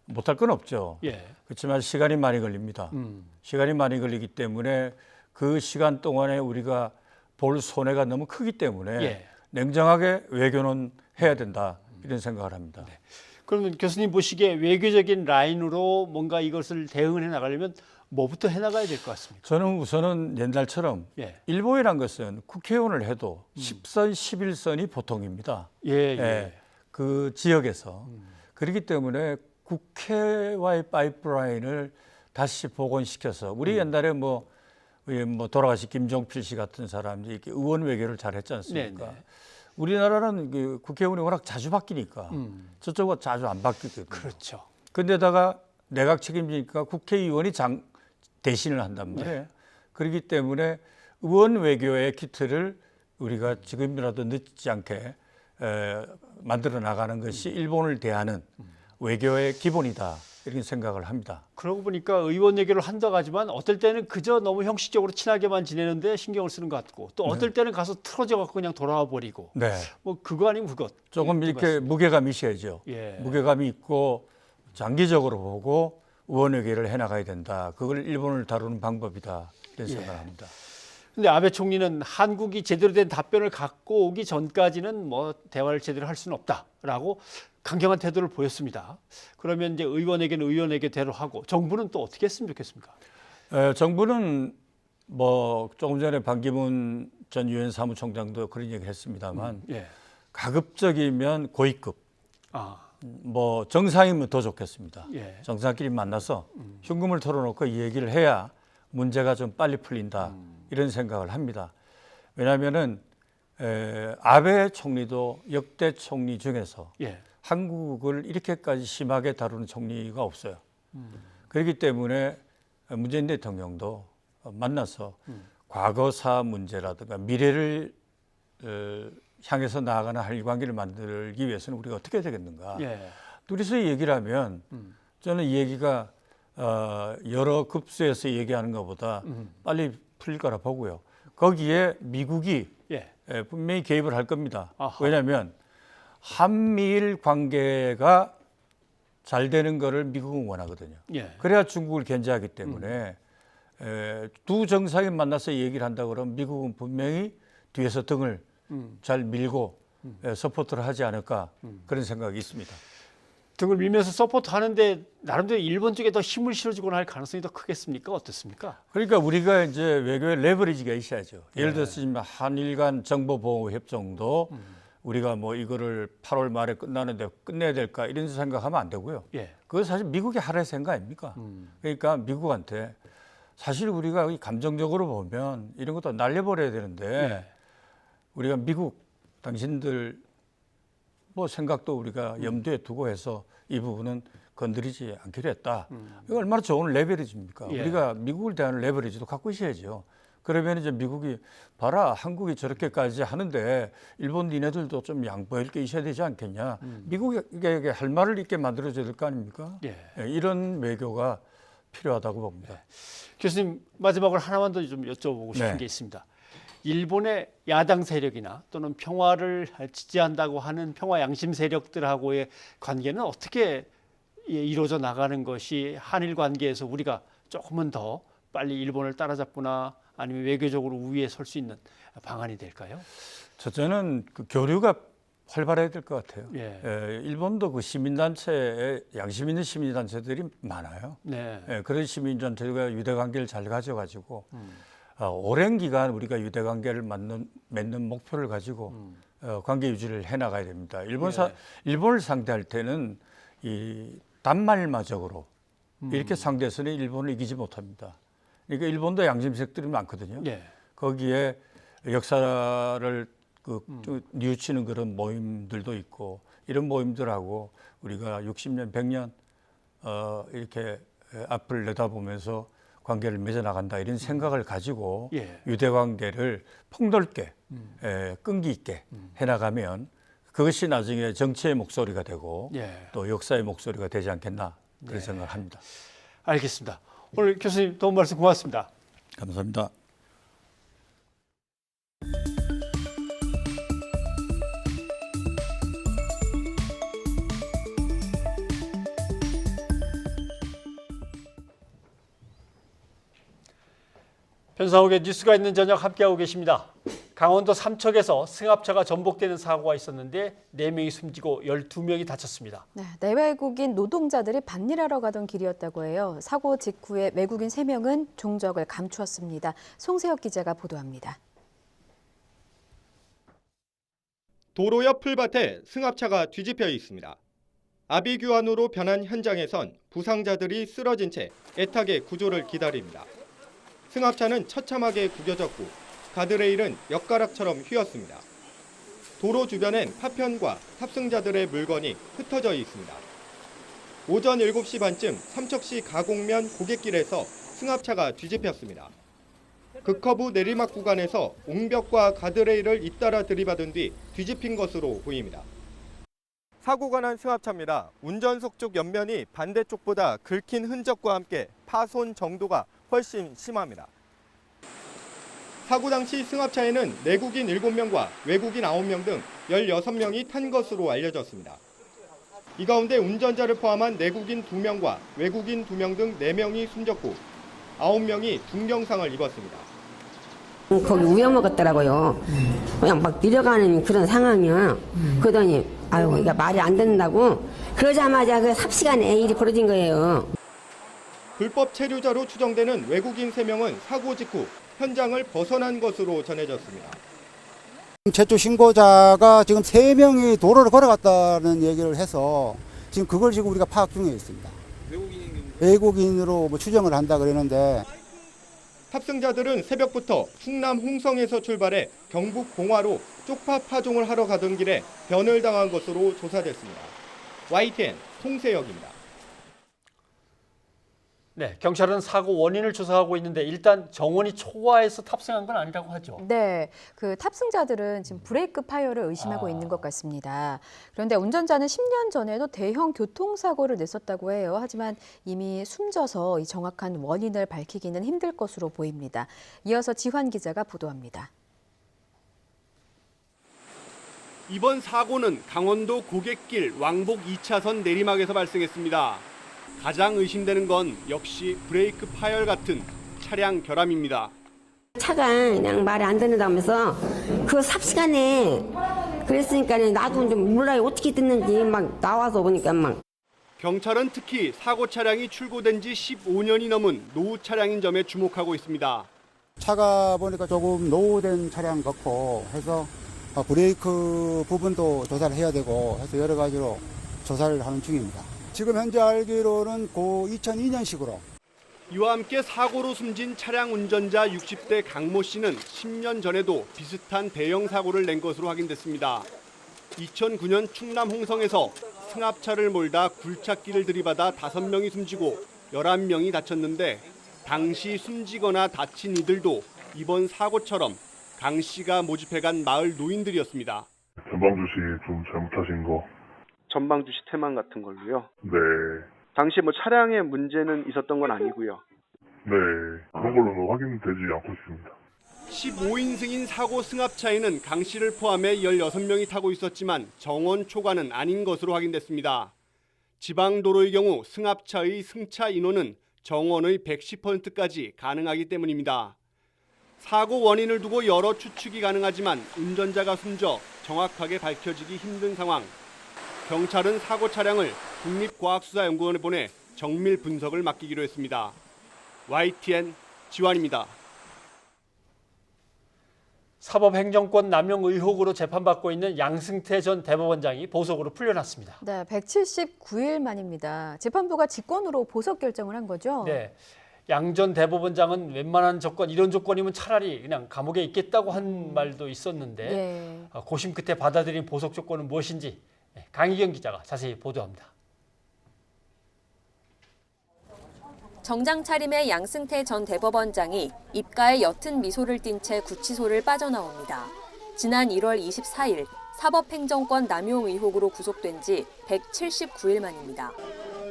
못할 건 없죠. 예. 그렇지만 시간이 많이 걸립니다. 시간이 많이 걸리기 때문에 그 시간 동안에 우리가 볼 손해가 너무 크기 때문에 예. 냉정하게 외교는 해야 된다 이런 생각을 합니다. 네. 그러면 교수님 보시기에 외교적인 라인으로 뭔가 이것을 대응을 해나가려면 뭐부터 해나가야 될 것 같습니까? 저는 우선은 옛날처럼 예. 일본이란 것은 국회의원을 해도 10선, 11선이 보통입니다. 예. 그 지역에서. 그렇기 때문에 국회와의 파이프라인을 다시 복원시켜서 우리 옛날에 뭐 돌아가신 김종필 씨 같은 사람들이 이렇게 의원 외교를 잘했지 않습니까? 네네. 우리나라는 국회의원이 워낙 자주 바뀌니까 저쪽은 자주 안 바뀌거든요. 그렇죠. 근데다가 내각 책임지니까 국회의원이 대신을 한단 말이에요. 네. 그렇기 때문에 의원 외교의 키트를 우리가 지금이라도 늦지 않게 만들어 나가는 것이 일본을 대하는 외교의 기본이다 이렇게 생각을 합니다. 그러고 보니까 의원 외교를 한다고 하지만 어떨 때는 그저 너무 형식적으로 친하게만 지내는데 신경을 쓰는 것 같고 또 어떨 때는 가서 틀어져 갖고 그냥 돌아와 버리고 네. 뭐 그거 아니면 그것 조금 이렇게 무게감이 있어야죠. 예. 무게감이 있고 장기적으로 보고 의원 외교를 해나가야 된다. 그걸 일본을 다루는 방법이다 이런 생각을 합니다. 근데 아베 총리는 한국이 제대로 된 답변을 갖고 오기 전까지는 뭐 대화를 제대로 할 수는 없다라고 강경한 태도를 보였습니다. 그러면 이제 의원에게는 의원에게대로 하고 정부는 또 어떻게 했으면 좋겠습니까? 정부는 뭐 조금 전에 반기문 전 유엔 사무총장도 그런 얘기를 했습니다만 가급적이면 고위급 뭐 정상이면 더 좋겠습니다. 예. 정상끼리 만나서 흉금을 털어놓고 이 얘기를 해야 문제가 좀 빨리 풀린다 이런 생각을 합니다. 왜냐하면은 아베 총리도 역대 총리 중에서 한국을 이렇게까지 심하게 다루는 총리가 없어요. 그렇기 때문에 문재인 대통령도 만나서 과거사 문제라든가 미래를 향해서 나아가는 한일 관계를 만들기 위해서는 우리가 어떻게 해야 되겠는가. 예. 둘이서 얘기를 하면 저는 이 얘기가 여러 급수에서 얘기하는 것보다 빨리 풀릴 거라 보고요. 거기에 미국이 예. 분명히 개입을 할 겁니다. 아하. 왜냐하면 한미일 관계가 잘 되는 거를 미국은 원하거든요. 예. 그래야 중국을 견제하기 때문에 두 정상이 만나서 얘기를 한다 그러면 미국은 분명히 뒤에서 등을 잘 밀고 서포트를 하지 않을까 그런 생각이 있습니다. 등을 밀면서 서포트 하는데 나름대로 일본 쪽에 더 힘을 실어주거나 할 가능성이 더 크겠습니까? 어떻습니까? 그러니까 우리가 이제 외교의 레버리지가 있어야죠. 예를 들어서 지금 한일 간 정보보호협정도 우리가 뭐 이거를 8월 말에 끝나는데 끝내야 될까 이런 생각하면 안 되고요. 예. 그거 사실 미국이 하라는 생각 아닙니까? 그러니까 미국한테 사실 우리가 감정적으로 보면 이런 것도 날려버려야 되는데 예. 우리가 미국 당신들 뭐 생각도 우리가 염두에 두고 해서 이 부분은 건드리지 않기로 했다. 이거 얼마나 좋은 레버리지입니까? 예. 우리가 미국을 대하는 레버리지도 갖고 있어야죠. 그러면 이제 미국이 봐라 한국이 저렇게까지 하는데 일본 니네들도 좀 양보할 게 있어야 되지 않겠냐. 미국에게 할 말을 있게 만들어줘야 될 거 아닙니까? 예. 이런 외교가 필요하다고 봅니다. 교수님 마지막으로 하나만 더 좀 여쭤보고 싶은 네. 게 있습니다. 일본의 야당 세력이나 또는 평화를 지지한다고 하는 평화 양심 세력들하고의 관계는 어떻게 이루어져 나가는 것이 한일 관계에서 우리가 조금은 더 빨리 일본을 따라잡거나 아니면 외교적으로 우위에 설 수 있는 방안이 될까요? 첫째는 그 교류가 활발해야 될 것 같아요. 예. 일본도 그 시민단체에 양심 있는 시민단체들이 많아요. 네. 그런 시민단체가 유대관계를 잘 가져가지고 오랜 기간 우리가 유대관계를 맺는 목표를 가지고 관계 유지를 해나가야 됩니다. 일본을 상대할 때는 이 단말마적으로 이렇게 상대해서는 일본을 이기지 못합니다. 그러니까 일본도 양심색들이 많거든요. 예. 거기에 역사를 뉘우치는 그런 모임들도 있고 이런 모임들하고 우리가 60년, 100년 이렇게 앞을 내다보면서 관계를 맺어나간다 이런 생각을 가지고 예. 유대관계를 폭넓게 끈기 있게 해나가면 그것이 나중에 정치의 목소리가 되고 예. 또 역사의 목소리가 되지 않겠나 그런 생각을 합니다. 알겠습니다. 오늘 교수님 도움 말씀 고맙습니다. 감사합니다. 변상욱의 뉴스가 있는 저녁 함께하고 계십니다. 강원도 삼척에서 승합차가 전복되는 사고가 있었는데 4명이 숨지고 12명이 다쳤습니다. 네, 내외국인 노동자들이 밭일하러 가던 길이었다고 해요. 사고 직후에 외국인 3명은 종적을 감추었습니다. 송세혁 기자가 보도합니다. 도로 옆 풀밭에 승합차가 뒤집혀 있습니다. 아비규환으로 변한 현장에선 부상자들이 쓰러진 채 애타게 구조를 기다립니다. 승합차는 처참하게 구겨졌고 가드레일은 엿가락처럼 휘었습니다. 도로 주변엔 파편과 탑승자들의 물건이 흩어져 있습니다. 오전 7시 반쯤 삼척시 가곡면 고갯길에서 승합차가 뒤집혔습니다. 극커브 내리막 구간에서 옹벽과 가드레일을 잇따라 들이받은 뒤 뒤집힌 것으로 보입니다. 사고가 난 승합차입니다. 운전석 쪽 옆면이 반대쪽보다 긁힌 흔적과 함께 파손 정도가 훨씬 심합니다. 사고 당시 승합차에는 내국인 7명과 외국인 9명 등 16명이 탄 것으로 알려졌습니다. 이 가운데 운전자를 포함한 내국인 2명과 외국인 2명 등 4명이 숨졌고 9명이 중경상을 입었습니다. 거기 우여먹었더라고요. 그냥 막 밀어가는 그런 상황이야. 그러더니 아유 이게 말이 안 된다고 그러자마자 그 삽시간에 일이 벌어진 거예요. 불법 체류자로 추정되는 외국인 3명은 사고 직후 현장을 벗어난 것으로 전해졌습니다. 최초 신고자가 지금 3명이 도로를 걸어갔다는 얘기를 해서 지금 그걸 지금 우리가 파악 중에 있습니다. 외국인으로 뭐 추정을 한다 그러는데 탑승자들은 새벽부터 충남 홍성에서 출발해 경북 봉화로 쪽파 파종을 하러 가던 길에 변을 당한 것으로 조사됐습니다. YTN 송세혁입니다. 네, 경찰은 사고 원인을 조사하고 있는데 일단 정원이 초과해서 탑승한 건 아니라고 하죠. 네, 그 탑승자들은 지금 브레이크 파열을 의심하고 있는 것 같습니다. 그런데 운전자는 10년 전에도 대형 교통사고를 냈었다고 해요. 하지만 이미 숨져서 이 정확한 원인을 밝히기는 힘들 것으로 보입니다. 이어서 지환 기자가 보도합니다. 이번 사고는 강원도 고갯길 왕복 2차선 내리막에서 발생했습니다. 가장 의심되는 건 역시 브레이크 파열 같은 차량 결함입니다. 차가 그냥 말이 안 듣는다면서 그 삽시간에 그랬으니까 나도 좀 몰라요. 어떻게 듣는지 막 나와서 보니까 막. 경찰은 특히 사고 차량이 출고된 지 15년이 넘은 노후 차량인 점에 주목하고 있습니다. 차가 보니까 조금 노후된 차량 같고 해서 브레이크 부분도 조사를 해야 되고 해서 여러 가지로 조사를 하는 중입니다. 지금 현재 알기로는 고 2002년식으로. 이와 함께 사고로 숨진 차량 운전자 60대 강모 씨는 10년 전에도 비슷한 대형 사고를 낸 것으로 확인됐습니다. 2009년 충남 홍성에서 승합차를 몰다 굴착기를 들이받아 5명이 숨지고 11명이 다쳤는데 당시 숨지거나 다친 이들도 이번 사고처럼 강 씨가 모집해간 마을 노인들이었습니다. 전방주시 좀 잘못하신 거. 전방주시 태만 같은 걸로요? 네. 당시 뭐 차량에 문제는 있었던 건 아니고요. 네. 그런 걸로는 확인되지 않고 있습니다. 15인승인 사고 승합차에는 강 씨를 포함해 16명이 타고 있었지만 정원 초과는 아닌 것으로 확인됐습니다. 지방도로의 경우 승합차의 승차 인원은 정원의 110%까지 가능하기 때문입니다. 사고 원인을 두고 여러 추측이 가능하지만 운전자가 숨져 정확하게 밝혀지기 힘든 상황. 경찰은 사고 차량을 국립과학수사연구원에 보내 정밀 분석을 맡기기로 했습니다. YTN 지환입니다. 사법행정권 남용 의혹으로 재판받고 있는 양승태 전 대법원장이 보석으로 풀려났습니다. 네, 179일 만입니다. 재판부가 직권으로 보석 결정을 한 거죠? 네, 양 전 대법원장은 웬만한 조건, 이런 조건이면 차라리 그냥 감옥에 있겠다고 한 말도 있었는데 네. 고심 끝에 받아들인 보석 조건은 무엇인지 강희경 기자가 자세히 보도합니다. 정장 차림의 양승태 전 대법원장이 입가에 옅은 미소를 띤 채 구치소를 빠져나옵니다. 지난 1월 24일 사법행정권 남용 의혹으로 구속된 지 179일 만입니다.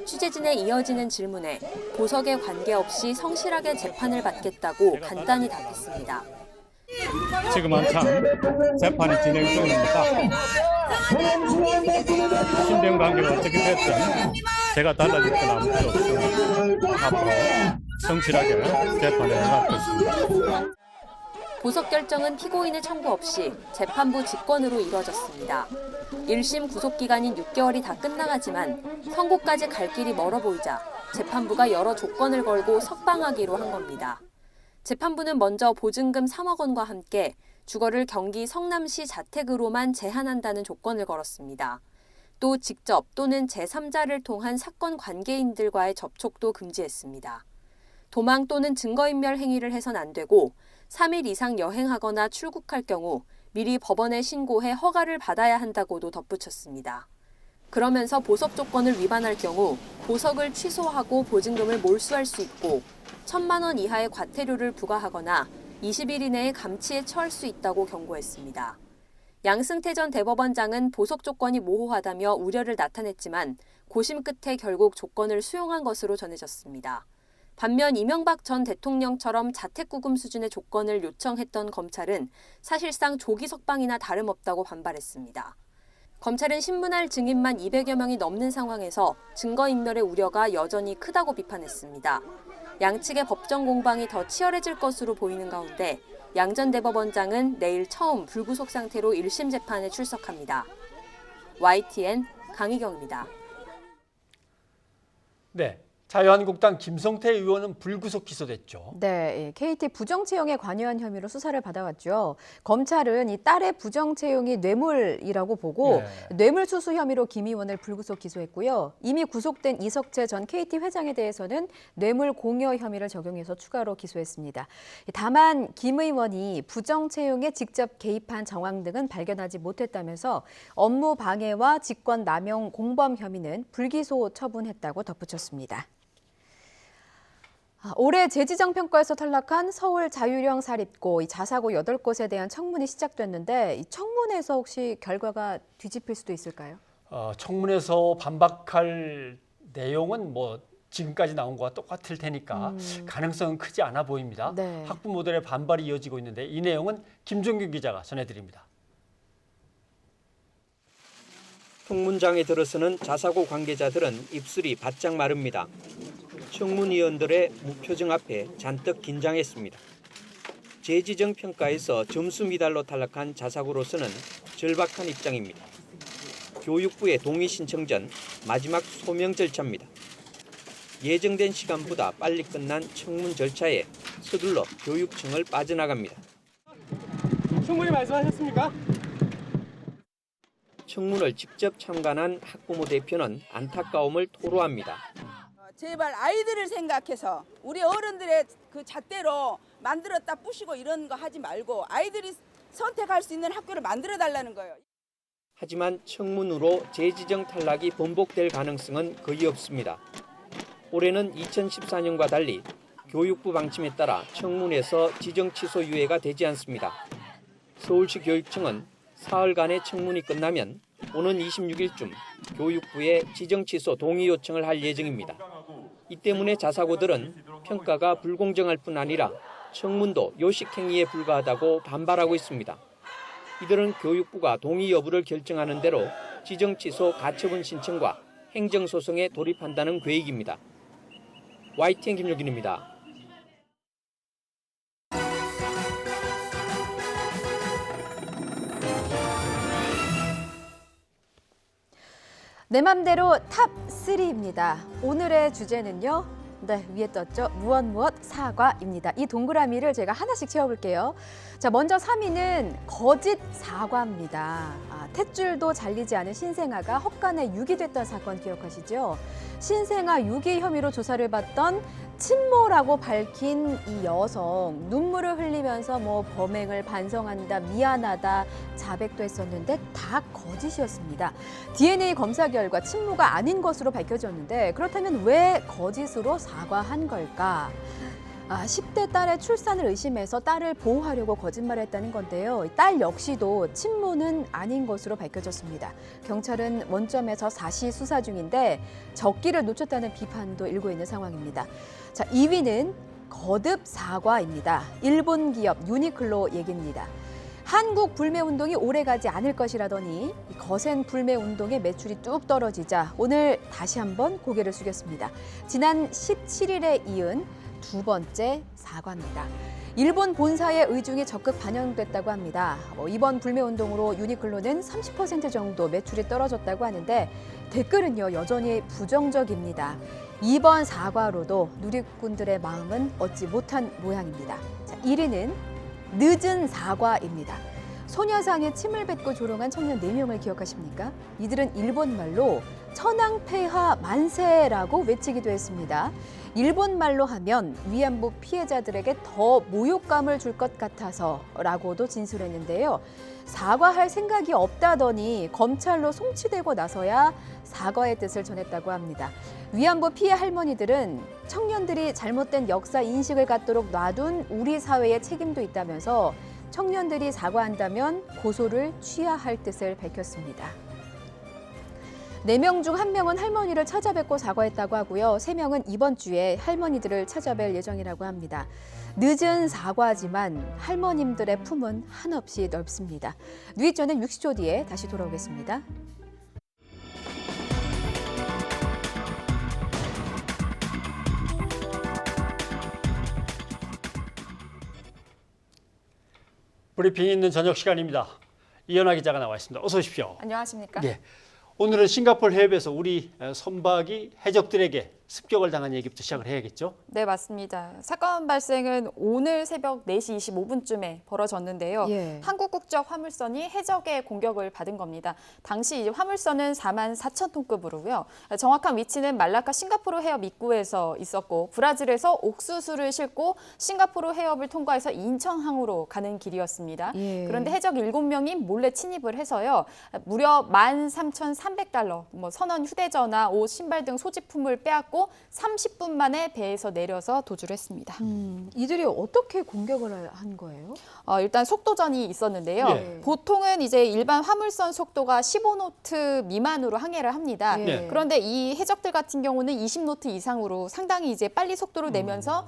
취재진의 이어지는 질문에 보석에 관계없이 성실하게 재판을 받겠다고 간단히 답했습니다. 지금 한참 재판이 진행 중입니다. 신변 관계가 어떻게 됐든 제가 달라질 건 아무것도 없습니다. 앞으로 성실하게 재판에 나가겠습니다. 보석 결정은 피고인의 청구 없이 재판부 직권으로 이뤄졌습니다. 1심 구속기간인 6개월이 다 끝나가지만 선고까지 갈 길이 멀어 보이자 재판부가 여러 조건을 걸고 석방하기로 한 겁니다. 재판부는 먼저 보증금 3억 원과 함께 주거를 경기 성남시 자택으로만 제한한다는 조건을 걸었습니다. 또 직접 또는 제3자를 통한 사건 관계인들과의 접촉도 금지했습니다. 도망 또는 증거인멸 행위를 해선 안 되고 3일 이상 여행하거나 출국할 경우 미리 법원에 신고해 허가를 받아야 한다고도 덧붙였습니다. 그러면서 보석 조건을 위반할 경우 보석을 취소하고 보증금을 몰수할 수 있고 1,000만 원 이하의 과태료를 부과하거나 20일 이내에 감치에 처할 수 있다고 경고했습니다. 양승태 전 대법원장은 보석 조건이 모호하다며 우려를 나타냈지만 고심 끝에 결국 조건을 수용한 것으로 전해졌습니다. 반면 이명박 전 대통령처럼 자택구금 수준의 조건을 요청했던 검찰은 사실상 조기 석방이나 다름없다고 반발했습니다. 검찰은 신문할 증인만 200여 명이 넘는 상황에서 증거인멸의 우려가 여전히 크다고 비판했습니다. 양측의 법정 공방이 더 치열해질 것으로 보이는 가운데 양 전 대법원장은 내일 처음 불구속 상태로 1심 재판에 출석합니다. YTN 강희경입니다. 네. 자유한국당 김성태 의원은 불구속 기소됐죠. 네, KT 부정채용에 관여한 혐의로 수사를 받아왔죠. 검찰은 이 딸의 부정채용이 뇌물이라고 보고 뇌물수수 혐의로 김 의원을 불구속 기소했고요. 이미 구속된 이석채 전 KT 회장에 대해서는 뇌물 공여 혐의를 적용해서 추가로 기소했습니다. 다만 김 의원이 부정채용에 직접 개입한 정황 등은 발견하지 못했다면서 업무 방해와 직권 남용 공범 혐의는 불기소 처분했다고 덧붙였습니다. 올해 재지정평가에서 탈락한 서울 자율형 사립고 이 자사고 8곳에 대한 청문이 시작됐는데 이 청문에서 혹시 결과가 뒤집힐 수도 있을까요? 청문에서 반박할 내용은 뭐 지금까지 나온 거와 똑같을 테니까 가능성은 크지 않아 보입니다. 네. 학부모들의 반발이 이어지고 있는데 이 내용은 김종균 기자가 전해드립니다. 청문장에 들어서는 자사고 관계자들은 입술이 바짝 마릅니다. 청문위원들의 무표정 앞에 잔뜩 긴장했습니다. 재지정 평가에서 점수 미달로 탈락한 자사고로서는 절박한 입장입니다. 교육부의 동의 신청 전 마지막 소명 절차입니다. 예정된 시간보다 빨리 끝난 청문 절차에 서둘러 교육청을 빠져나갑니다. 충분히 말씀하셨습니까? 청문을 직접 참관한 학부모 대표는 안타까움을 토로합니다. 제발 아이들을 생각해서 우리 어른들의 그 잣대로 만들었다 부시고 이런 거 하지 말고 아이들이 선택할 수 있는 학교를 만들어 달라는 거예요. 하지만 청문으로 재지정 탈락이 번복될 가능성은 거의 없습니다. 올해는 2014년과 달리 교육부 방침에 따라 청문에서 지정 취소 유예가 되지 않습니다. 서울시 교육청은 사흘간의 청문이 끝나면 오는 26일쯤 교육부에 지정 취소 동의 요청을 할 예정입니다. 이 때문에 자사고들은 평가가 불공정할 뿐 아니라 청문도 요식행위에 불과하다고 반발하고 있습니다. 이들은 교육부가 동의 여부를 결정하는 대로 지정 취소 가처분 신청과 행정소송에 돌입한다는 계획입니다. YTN 김효균입니다. 내 맘대로 탑3입니다. 오늘의 주제는요. 네, 위에 떴죠. 무엇 사과입니다. 이 동그라미를 제가 하나씩 채워볼게요. 자, 먼저 3위는 거짓 사과입니다. 탯줄도 잘리지 않은 신생아가 헛간에 유기됐던 사건 기억하시죠? 신생아 유기 혐의로 조사를 받던 친모라고 밝힌 이 여성, 눈물을 흘리면서 뭐 범행을 반성한다, 미안하다, 자백도 했었는데 다 거짓이었습니다. DNA 검사 결과 친모가 아닌 것으로 밝혀졌는데 그렇다면 왜 거짓으로 사과한 걸까? 10대 딸의 출산을 의심해서 딸을 보호하려고 거짓말을 했다는 건데요. 딸 역시도 친모는 아닌 것으로 밝혀졌습니다. 경찰은 원점에서 사시 수사 중인데 적기를 놓쳤다는 비판도 일고 있는 상황입니다. 자, 2위는 거듭 사과입니다. 일본 기업 유니클로 얘기입니다. 한국 불매운동이 오래가지 않을 것이라더니 거센 불매운동의 매출이 뚝 떨어지자 오늘 다시 한번 고개를 숙였습니다. 지난 17일에 이은 두 번째 사과입니다. 일본 본사의 의중이 적극 반영됐다고 합니다. 이번 불매운동으로 유니클로는 30% 정도 매출이 떨어졌다고 하는데 댓글은요 여전히 부정적입니다. 이번 사과로도 누리꾼들의 마음은 얻지 못한 모양입니다. 자, 1위는 늦은 사과입니다. 소녀상에 침을 뱉고 조롱한 청년 4명을 기억하십니까? 이들은 일본말로 천황폐하 만세라고 외치기도 했습니다. 일본말로 하면 위안부 피해자들에게 더 모욕감을 줄 것 같아서라고도 진술했는데요. 사과할 생각이 없다더니 검찰로 송치되고 나서야 사과의 뜻을 전했다고 합니다. 위안부 피해 할머니들은 청년들이 잘못된 역사 인식을 갖도록 놔둔 우리 사회의 책임도 있다면서 청년들이 사과한다면 고소를 취하할 뜻을 밝혔습니다. 4명 중 1명은 할머니를 찾아뵙고 사과했다고 하고요. 3명은 이번 주에 할머니들을 찾아뵐 예정이라고 합니다. 늦은 사과지만 할머님들의 품은 한없이 넓습니다. 뉴이전은 60초 뒤에 다시 돌아오겠습니다. 브리핑 있는 저녁 시간입니다. 이현아 기자가 나와 있습니다. 어서 오십시오. 안녕하십니까? 네. 오늘은 싱가포르 해협에서 우리 선박이 해적들에게 습격을 당한 얘기부터 시작을 해야겠죠? 네, 맞습니다. 사건 발생은 오늘 새벽 4시 25분쯤에 벌어졌는데요. 예. 한국 국적 화물선이 해적의 공격을 받은 겁니다. 당시 화물선은 44,000톤급으로요. 정확한 위치는 말라카 싱가포르 해협 입구에서 있었고 브라질에서 옥수수를 싣고 싱가포르 해협을 통과해서 인천항으로 가는 길이었습니다. 예. 그런데 해적 7명이 몰래 침입을 해서요. 무려 13,300달러, 선원 휴대전화, 옷, 신발 등 소지품을 빼앗고 하고 30분 만에 배에서 내려서 도주를 했습니다. 이들이 어떻게 공격을 한 거예요? 일단 속도전이 있었는데요. 네. 보통은 이제 일반 화물선 속도가 15노트 미만으로 항해를 합니다. 네. 그런데 이 해적들 같은 경우는 20노트 이상으로 상당히 이제 빨리 속도를 내면서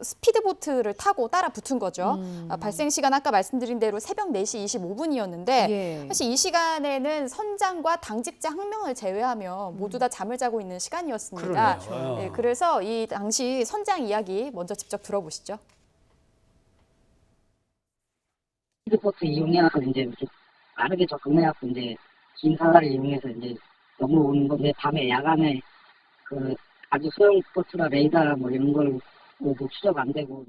스피드보트를 타고 따라 붙은 거죠. 발생 시간 아까 말씀드린 대로 새벽 4시 25분이었는데 사실 이 시간에는 선장과 당직자 1명을 제외하면 모두 다 잠을 자고 있는 시간이었습니다. 네, 그래서 이 당시 선장 이야기 먼저 직접 들어보시죠. 스피드보트 이용해서 이제 이렇게 빠르게 접근해갖고 이제 긴 사다리 이용해서 이제 넘어오는 건데 밤에 야간에 그 아주 소형 보트나 레이더 뭐 이런 걸 모두 추적 안 되고.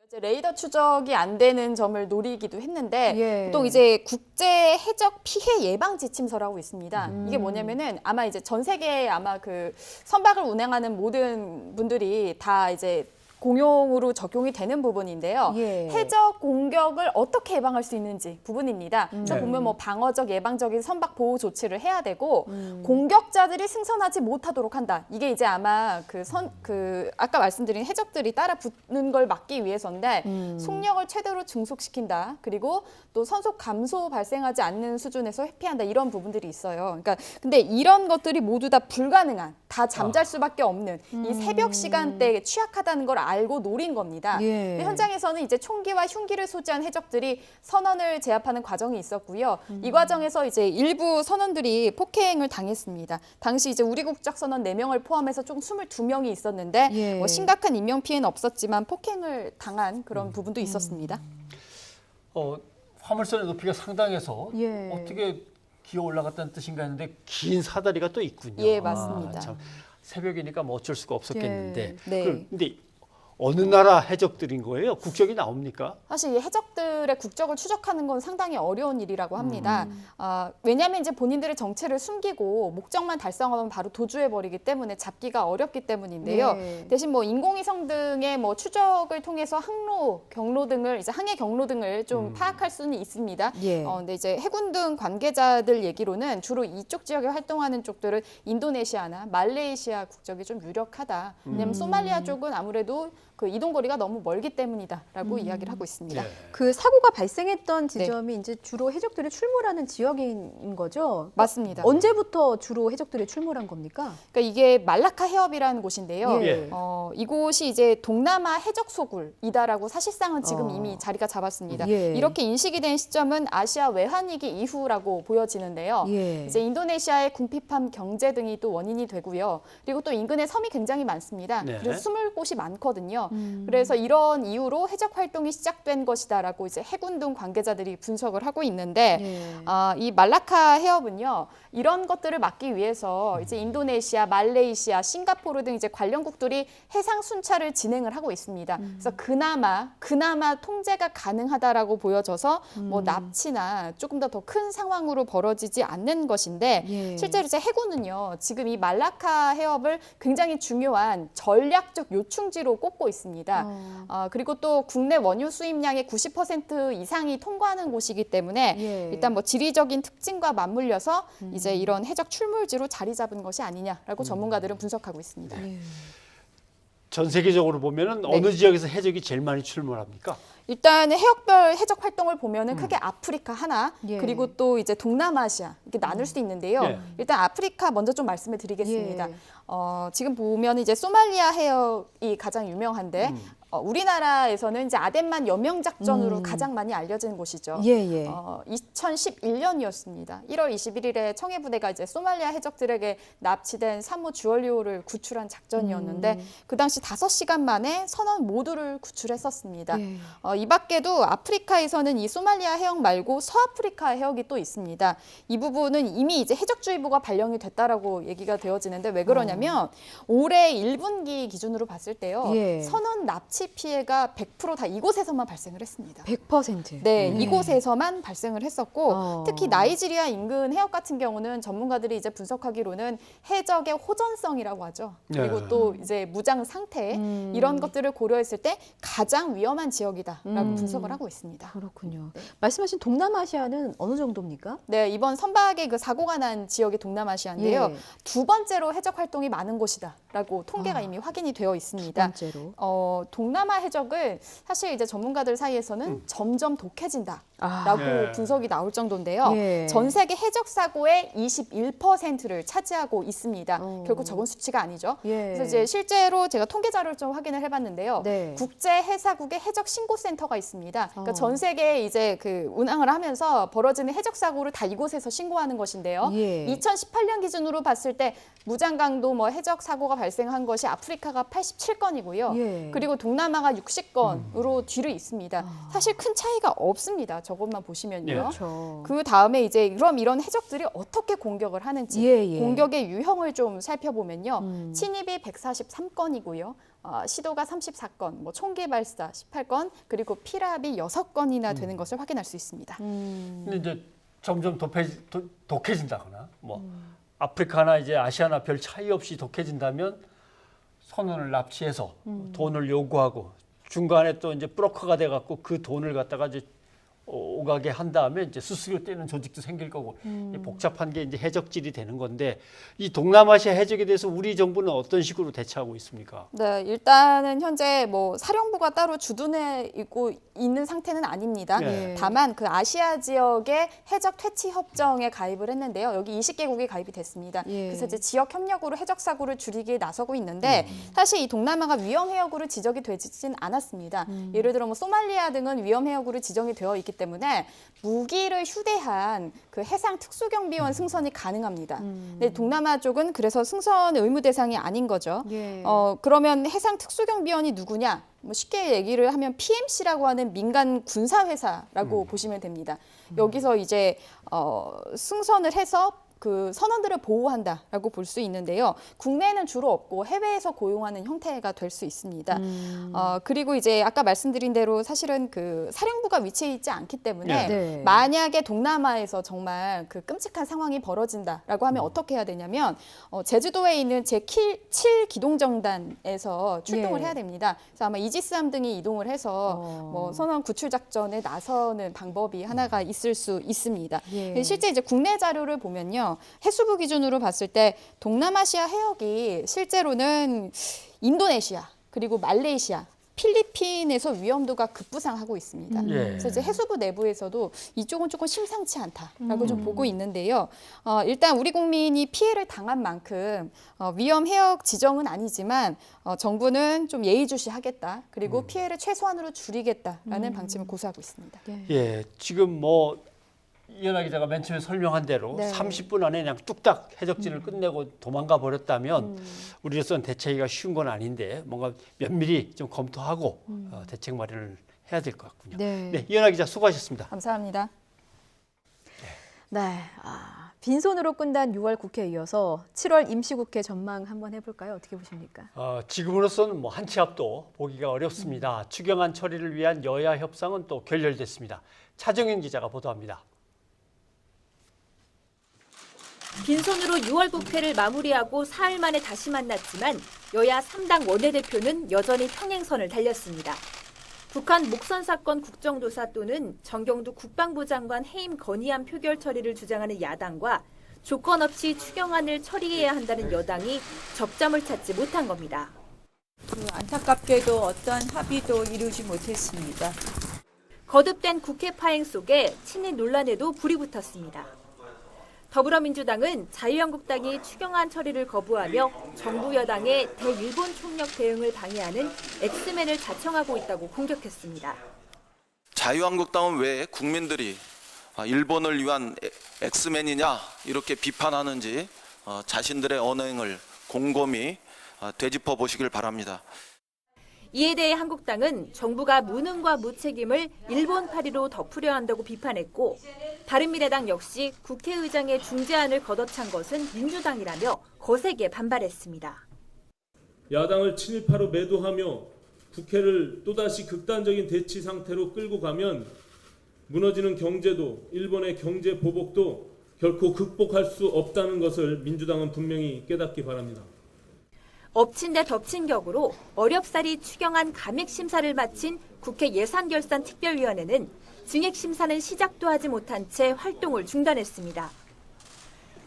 이제 레이더 추적이 안 되는 점을 노리기도 했는데 또 이제 국제 해적 피해 예방 지침서라고 있습니다. 이게 뭐냐면은 아마 이제 전 세계에 아마 그 선박을 운행하는 모든 분들이 다 이제 공용으로 적용이 되는 부분인데요. 해적 공격을 어떻게 예방할 수 있는지 부분입니다. 그래서 보면 뭐 방어적, 예방적인 선박 보호 조치를 해야 되고 공격자들이 승선하지 못하도록 한다. 이게 이제 아마 아까 말씀드린 해적들이 따라 붙는 걸 막기 위해서인데 속력을 최대로 증속시킨다. 그리고 또 선속 감소 발생하지 않는 수준에서 회피한다. 이런 부분들이 있어요. 그러니까 근데 이런 것들이 모두 다 불가능한, 다 잠잘 수밖에 없는 이 새벽 시간대에 취약하다는 걸 알고 노린 겁니다. 현장에서는 이제 총기와 흉기를 소지한 해적들이 선원을 제압하는 과정이 있었고요. 이 과정에서 이제 일부 선원들이 폭행을 당했습니다. 당시 이제 우리 국적 선원 4명을 포함해서 총 22명이 있었는데 뭐 심각한 인명 피해는 없었지만 폭행을 당한 그런 부분도 있었습니다. 화물선의 높이가 상당해서 어떻게 기어 올라갔다는 뜻인가 했는데 긴 사다리가 또 있군요. 예, 맞습니다. 참, 새벽이니까 뭐 어쩔 수가 없었겠는데. 네. 그런데 어느 나라 해적들인 거예요? 국적이 나옵니까? 사실 이 해적들의 국적을 추적하는 건 상당히 어려운 일이라고 합니다. 왜냐하면 이제 본인들의 정체를 숨기고 목적만 달성하면 바로 도주해버리기 때문에 잡기가 어렵기 때문인데요. 대신 뭐 인공위성 등의 뭐 추적을 통해서 항로, 경로 등을 이제 항해 경로 등을 좀 파악할 수는 있습니다. 근데 이제 해군 등 관계자들 얘기로는 주로 이쪽 지역에 활동하는 쪽들은 인도네시아나 말레이시아 국적이 좀 유력하다. 왜냐하면 소말리아 쪽은 아무래도 그 이동 거리가 너무 멀기 때문이다라고 이야기를 하고 있습니다. 그 사고가 발생했던 지점이 이제 주로 해적들이 출몰하는 지역인 거죠? 맞습니다. 언제부터 주로 해적들이 출몰한 겁니까? 그러니까 이게 말라카 해협이라는 곳인데요. 이곳이 이제 동남아 해적 소굴이다라고 사실상은 지금 이미 자리가 잡았습니다. 이렇게 인식이 된 시점은 아시아 외환위기 이후라고 보여지는데요. 이제 인도네시아의 궁핍함 경제 등이 또 원인이 되고요. 그리고 또 인근에 섬이 굉장히 많습니다. 그래서 숨을 곳이 많거든요. 그래서 이런 이유로 해적 활동이 시작된 것이다라고 이제 해군 등 관계자들이 분석을 하고 있는데 이 말라카 해협은요. 이런 것들을 막기 위해서 이제 인도네시아, 말레이시아, 싱가포르 등 이제 관련국들이 해상 순찰을 진행을 하고 있습니다. 그래서 그나마 통제가 가능하다라고 보여져서 뭐 납치나 조금 더 큰 상황으로 벌어지지 않는 것인데 실제로 이제 해군은요. 지금 이 말라카 해협을 굉장히 중요한 전략적 요충지로 꼽고 있습니다. 그리고 또 국내 원유 수입량의 90% 이상이 통과하는 곳이기 때문에 일단 뭐 지리적인 특징과 맞물려서 이제 이런 해적 출몰지로 자리 잡은 것이 아니냐라고 전문가들은 분석하고 있습니다. 전 세계적으로 보면은 어느 지역에서 해적이 제일 많이 출몰합니까? 일단 해역별 해적 활동을 보면은 크게 아프리카 하나, 그리고 또 이제 동남아시아 이렇게 나눌 수 있는데요. 일단 아프리카 먼저 좀 말씀을 드리겠습니다. 지금 보면 이제 소말리아 해역이 가장 유명한데 우리나라에서는 이제 아덴만 여명 작전으로 가장 많이 알려진 곳이죠. 2011년이었습니다. 1월 21일에 청해부대가 이제 소말리아 해적들에게 납치된 산모 주얼리오를 구출한 작전이었는데 그 당시 5시간 만에 선원 모두를 구출했었습니다. 이 밖에도 아프리카에서는 이 소말리아 해역 말고 서아프리카 해역이 또 있습니다. 이 부분은 이미 이제 해적주의보가 발령이 됐다라고 얘기가 되어지는데 왜 그러냐면 올해 1분기 기준으로 봤을 때요. 선원 납치 해치 피해가 100% 다 이곳에서만 발생을 했습니다. 100%? 네, 이곳에서만 발생을 했었고 특히 나이지리아 인근 해역 같은 경우는 전문가들이 이제 분석하기로는 해적의 호전성이라고 하죠. 그리고 또 이제 무장 상태 이런 것들을 고려했을 때 가장 위험한 지역이다라고 분석을 하고 있습니다. 그렇군요. 네. 말씀하신 동남아시아는 어느 정도입니까? 네, 이번 선박에 그 사고가 난 지역이 동남아시아인데요. 예. 두 번째로 해적 활동이 많은 곳이다라고 통계가 이미 확인이 되어 있습니다. 두 번째로. 동남아 해적은 사실 이제 전문가들 사이에서는 점점 독해진다라고 분석이 나올 정도인데요. 예. 전 세계 해적 사고의 21%를 차지하고 있습니다. 결국 적은 수치가 아니죠. 예. 그래서 이제 실제로 제가 통계 자료를 좀 확인을 해봤는데요. 네. 국제 해사국의 해적 신고 센터가 있습니다. 그러니까 전 세계에 이제 그 운항을 하면서 벌어지는 해적 사고를 다 이곳에서 신고하는 것인데요. 예. 2018년 기준으로 봤을 때 무장 강도 뭐 해적 사고가 발생한 것이 아프리카가 87건이고요. 예. 그리고 동남아가 60건으로 뒤를 잇습니다. 사실 큰 차이가 없습니다. 저것만 보시면요. 그렇죠. 그 다음에 이제 그럼 이런 해적들이 어떻게 공격을 하는지 공격의 유형을 좀 살펴보면요. 침입이 143건이고요. 시도가 34건, 뭐 총기 발사 18건, 그리고 피랍이 6건이나 되는 것을 확인할 수 있습니다. 근데 이제 점점 독해진다거나 뭐 아프리카나 이제 아시아나 별 차이 없이 독해진다면 선원을 납치해서 돈을 요구하고 중간에 또 이제 브로커가 돼 갖고 그 돈을 갖다가 이제 오가게 한 다음에 이제 수수료 떼는 조직도 생길 거고 복잡한 게 이제 해적질이 되는 건데 이 동남아시아 해적에 대해서 우리 정부는 어떤 식으로 대처하고 있습니까? 네, 일단은 현재 뭐 사령부가 따로 주둔해 있는 상태는 아닙니다. 네. 다만 그 아시아 지역의 해적 퇴치 협정에 가입을 했는데요. 여기 20개국이 가입이 됐습니다. 그래서 이제 지역 협력으로 해적 사고를 줄이기에 나서고 있는데 사실 이 동남아가 위험 해역으로 지적이 되지는 않았습니다. 예를 들어 뭐 소말리아 등은 위험 해역으로 지정이 되어 있기 때문에 무기를 휴대한 그 해상 특수경비원 승선이 가능합니다. 근데 동남아 쪽은 그래서 승선 의무 대상이 아닌 거죠. 그러면 해상 특수경비원이 누구냐? 뭐 쉽게 얘기를 하면 PMC라고 하는 민간 군사회사라고 보시면 됩니다. 여기서 이제 승선을 해서 그 선원들을 보호한다라고 볼 수 있는데요. 국내에는 주로 없고 해외에서 고용하는 형태가 될 수 있습니다. 그리고 이제 아까 말씀드린 대로 사실은 그 사령부가 위치해 있지 않기 때문에 만약에 동남아에서 정말 그 끔찍한 상황이 벌어진다라고 하면 어떻게 해야 되냐면 제주도에 있는 제7 기동정단에서 출동을 해야 됩니다. 그래서 아마 이지스함 등이 이동을 해서 뭐 선원 구출 작전에 나서는 방법이 하나가 있을 수 있습니다. 실제 이제 국내 자료를 보면요. 해수부 기준으로 봤을 때 동남아시아 해역이 실제로는 인도네시아 그리고 말레이시아, 필리핀에서 위험도가 급부상하고 있습니다. 그래서 이제 해수부 내부에서도 이쪽은 조금 심상치 않다라고 좀 보고 있는데요. 일단 우리 국민이 피해를 당한 만큼 위험 해역 지정은 아니지만 정부는 좀 예의주시하겠다. 그리고 피해를 최소한으로 줄이겠다라는 방침을 고수하고 있습니다. 예, 지금 뭐 이현아 기자가 맨 처음에 설명한 대로 30분 안에 그냥 뚝딱 해적질을 끝내고 도망가 버렸다면 우리로서는 대처하기가 쉬운 건 아닌데 뭔가 면밀히 좀 검토하고 대책 마련을 해야 될 것 같군요. 네, 이현아 기자 수고하셨습니다. 감사합니다. 네, 빈손으로 끝난 6월 국회에 이어서 7월 임시국회 전망 한번 해볼까요? 어떻게 보십니까? 지금으로서는 뭐 한 치 앞도 보기가 어렵습니다. 추경안 처리를 위한 여야 협상은 또 결렬됐습니다. 차정윤 기자가 보도합니다. 빈손으로 6월 국회를 마무리하고 사흘 만에 다시 만났지만 여야 3당 원내대표는 여전히 평행선을 달렸습니다. 북한 목선 사건 국정조사 또는 정경두 국방부 장관 해임 건의안 표결 처리를 주장하는 야당과 조건 없이 추경안을 처리해야 한다는 여당이 접점을 찾지 못한 겁니다. 안타깝게도 어떤 합의도 이루지 못했습니다. 거듭된 국회 파행 속에 친일 논란에도 불이 붙었습니다. 더불어민주당은 자유한국당이 추경안 처리를 거부하며 정부 여당의 대일본 총력 대응을 방해하는 엑스맨을 자청하고 있다고 공격했습니다. 자유한국당은 왜 국민들이 일본을 위한 엑스맨이냐 이렇게 비판하는지 자신들의 언행을 곰곰이 되짚어 보시길 바랍니다. 이에 대해 한국당은 정부가 무능과 무책임을 일본 파리로 덮으려 한다고 비판했고 바른미래당 역시 국회의장의 중재안을 걷어찬 것은 민주당이라며 거세게 반발했습니다. 야당을 친일파로 매도하며 국회를 또다시 극단적인 대치 상태로 끌고 가면 무너지는 경제도 일본의 경제 보복도 결코 극복할 수 없다는 것을 민주당은 분명히 깨닫기 바랍니다. 엎친 데 덮친 격으로 어렵사리 추경안 감액 심사를 마친 국회 예산결산특별위원회는 증액 심사는 시작도 하지 못한 채 활동을 중단했습니다.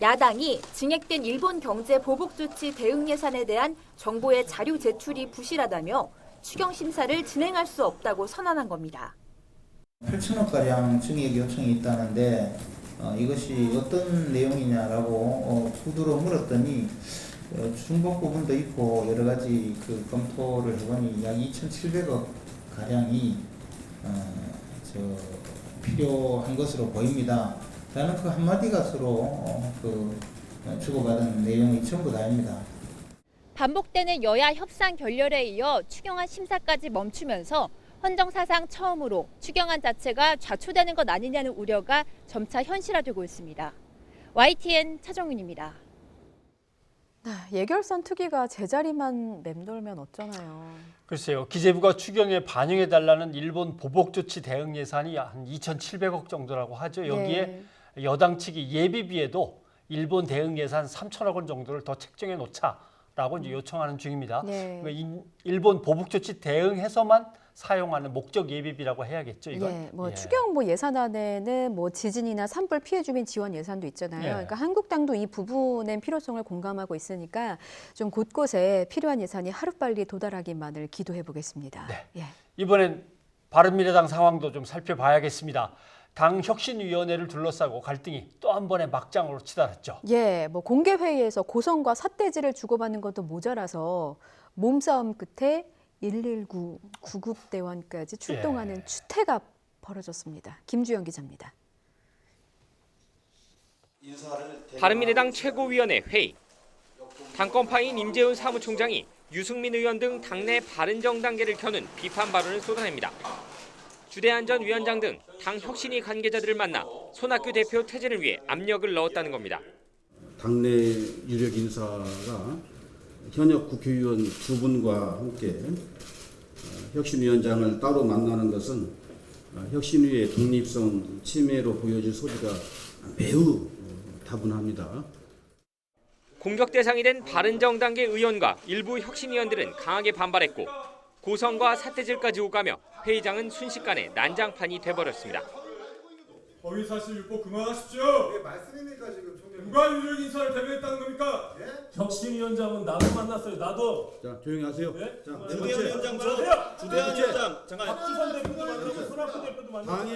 야당이 증액된 일본 경제 보복 조치 대응 예산에 대한 정보의 자료 제출이 부실하다며 추경 심사를 진행할 수 없다고 선언한 겁니다. 8천억가량 증액 요청이 있다는데 이것이 어떤 내용이냐라고 두드러 물었더니 중복 부분도 있고 여러 가지 검토를 해보니 약 2,700억 가량이 필요한 것으로 보입니다. 나는 그 한마디가 서로 주고받은 내용이 전부 다입니다. 반복되는 여야 협상 결렬에 이어 추경안 심사까지 멈추면서 헌정 사상 처음으로 추경안 자체가 좌초되는 것 아니냐는 우려가 점차 현실화되고 있습니다. YTN 차정윤입니다. 예결산 특위가 제자리만 맴돌면 어쩌나요? 글쎄요. 기재부가 추경에 반영해달라는 일본 보복 조치 대응 예산이 한 2,700억 정도라고 하죠. 여기에 여당 측이 예비비에도 일본 대응 예산 3천억 원 정도를 더 책정해 놓자라고 이제 요청하는 중입니다. 일본 보복 조치 대응해서만 사용하는 목적 예비비라고 해야겠죠, 이건. 추경 예산안에는 지진이나 산불 피해 주민 지원 예산도 있잖아요. 그러니까 한국당도 이 부분의 필요성을 공감하고 있으니까 좀 곳곳에 필요한 예산이 하루빨리 도달하기만을 기도해 보겠습니다. 이번엔 바른미래당 상황도 좀 살펴봐야겠습니다. 당 혁신위원회를 둘러싸고 갈등이 또 한 번의 막장으로 치달았죠. 공개 회의에서 고성과 삿대질을 주고받는 것도 모자라서 몸싸움 끝에 119 구급대원까지 출동하는 추태가 벌어졌습니다. 김주영 기자입니다. 바른미래당 최고위원회 회의. 당권파인 임재훈 사무총장이 유승민 의원 등 당내 바른정당계를 켜는 비판 발언을 쏟아냅니다. 주대안전 위원장 등 당 혁신위 관계자들을 만나 손학규 대표 퇴진을 위해 압력을 넣었다는 겁니다. 당내 유력 인사가 현역 국회의원 2분과 함께 혁신위원장을 따로 만나는 것은 혁신위의 독립성 침해로 보여질 소지가 매우 다분합니다. 공격 대상이 된 바른정당계 의원과 일부 혁신위원들은 강하게 반발했고 고성과 삿대질까지 오가며 회의장은 순식간에 난장판이 돼버렸습니다. 허위사실 유포 그만하십시오. 왜 말씀입니까 지금 총장님? 누가 유력 인사를 대변했다는 겁니까? 혁신위원장은 나도 만났어요. 나도. 자 조용히 하세요. 자, 주대한 위원장 주대한 위원장 잠깐. 박지선 대표도 만나고 손학규 대표도 만나고.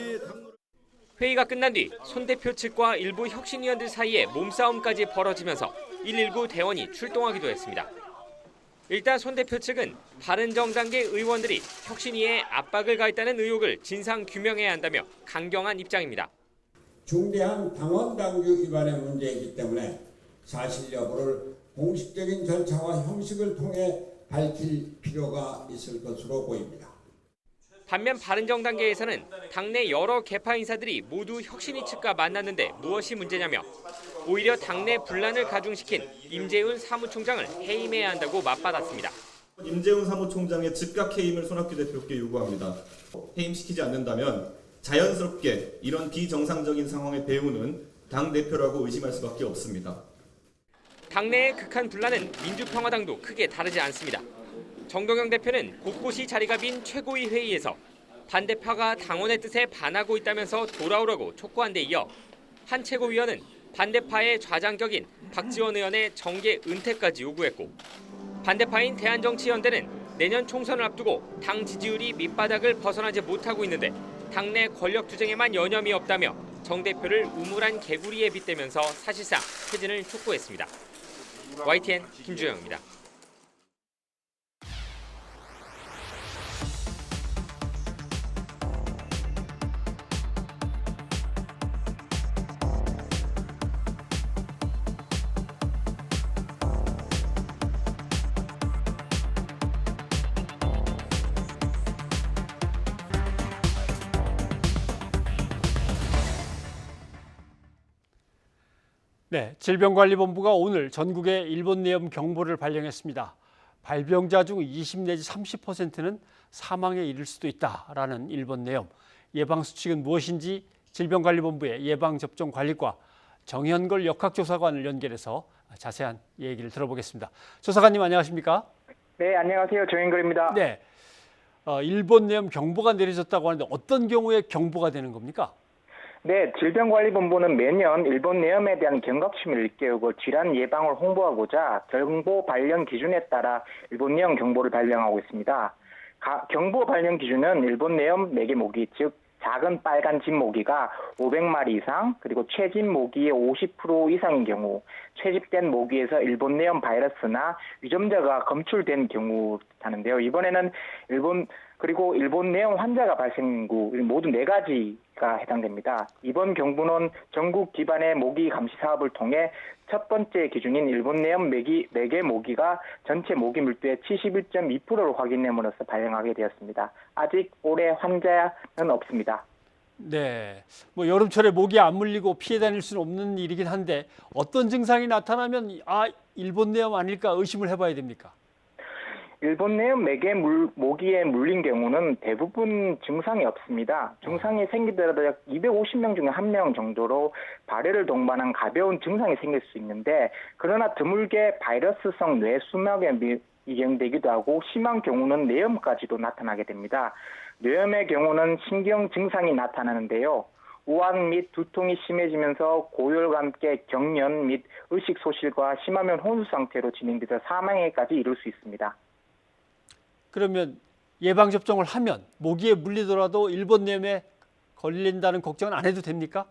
회의가 끝난 뒤 손 대표 측과 일부 혁신위원들 사이에 몸싸움까지 벌어지면서 119 대원이 출동하기도 했습니다. 일단 손 대표 측은 바른정당계 의원들이 혁신위에 압박을 가했다는 의혹을 진상 규명해야 한다며 강경한 입장입니다. 중대한 당원 당규 위반의 문제이기 때문에 사실 여부를 공식적인 절차와 형식을 통해 밝힐 필요가 있을 것으로 보입니다. 반면 바른정당계에서는 당내 여러 계파 인사들이 모두 혁신위 측과 만났는데 무엇이 문제냐며 오히려 당내 분란을 가중시킨 임재훈 사무총장을 해임해야 한다고 맞받았습니다. 임재훈 사무총장의 즉각 해임을 손학규 대표께 요구합니다. 해임시키지 않는다면 자연스럽게 이런 비정상적인 상황의 배후는 당대표라고 의심할 수밖에 없습니다. 당내의 극한 분란은 민주평화당도 크게 다르지 않습니다. 정동영 대표는 곳곳이 자리가 빈 최고위 회의에서 반대파가 당원의 뜻에 반하고 있다면서 돌아오라고 촉구한 데 이어 한 최고위원은 반대파의 좌장격인 박지원 의원의 정계 은퇴까지 요구했고 반대파인 대한정치연대는 내년 총선을 앞두고 당 지지율이 밑바닥을 벗어나지 못하고 있는데 당내 권력투쟁에만 여념이 없다며 정 대표를 우물한 개구리에 빗대면서 사실상 퇴진을 촉구했습니다. YTN 김주영입니다. 네, 질병관리본부가 오늘 전국에 일본 내염 경보를 발령했습니다. 발병자 중 20 내지 30%는 사망에 이를 수도 있다라는 일본 내용. 예방 수칙은 무엇인지 질병관리본부의 예방접종관리과 정현걸 역학조사관을 연결해서 자세한 얘기를 들어보겠습니다. 조사관님 안녕하십니까? 네, 안녕하세요. 정현걸입니다. 네, 일본 내염 경보가 내려졌다고 하는데 어떤 경우에 경보가 되는 겁니까? 네, 질병관리본부는 매년 일본 내염에 대한 경각심을 일깨우고 질환 예방을 홍보하고자 경보 발령 기준에 따라 일본 내염 경보를 발령하고 있습니다. 경보 발령 기준은 일본 내염 매개 모기, 즉 작은 빨간 집 모기가 500마리 이상, 그리고 최집 모기의 50% 이상인 경우, 채집된 모기에서 일본 내염 바이러스나 유전자가 검출된 경우 하는데요. 이번에는 일본 내염 환자가 발생한 구 모두 4가지가 해당됩니다. 이번 경보는 전국 기반의 모기 감시 사업을 통해 첫 번째 기준인 일본 내염 매개 모기가 전체 모기 밀도의 71.2%를 확인함으로써 발령하게 되었습니다. 아직 올해 환자는 없습니다. 네, 뭐 여름철에 모기 안 물리고 피해 다닐 수는 없는 일이긴 한데 어떤 증상이 나타나면 일본 내염 아닐까 의심을 해봐야 됩니까? 일본 내염 매개 모기에 물린 경우는 대부분 증상이 없습니다. 증상이 생기더라도 약 250명 중에 1명 정도로 발열을 동반한 가벼운 증상이 생길 수 있는데, 그러나 드물게 바이러스성 뇌수막에 이용되기도 하고 심한 경우는 뇌염까지도 나타나게 됩니다. 뇌염의 경우는 신경 증상이 나타나는데요. 우한 및 두통이 심해지면서 고열과 함께 경련 및 의식 소실과 심하면 혼수 상태로 진행돼서 사망에까지 이를 수 있습니다. 그러면 예방접종을 하면 모기에 물리더라도 일본 내염에 걸린다는 걱정은 안 해도 됩니까?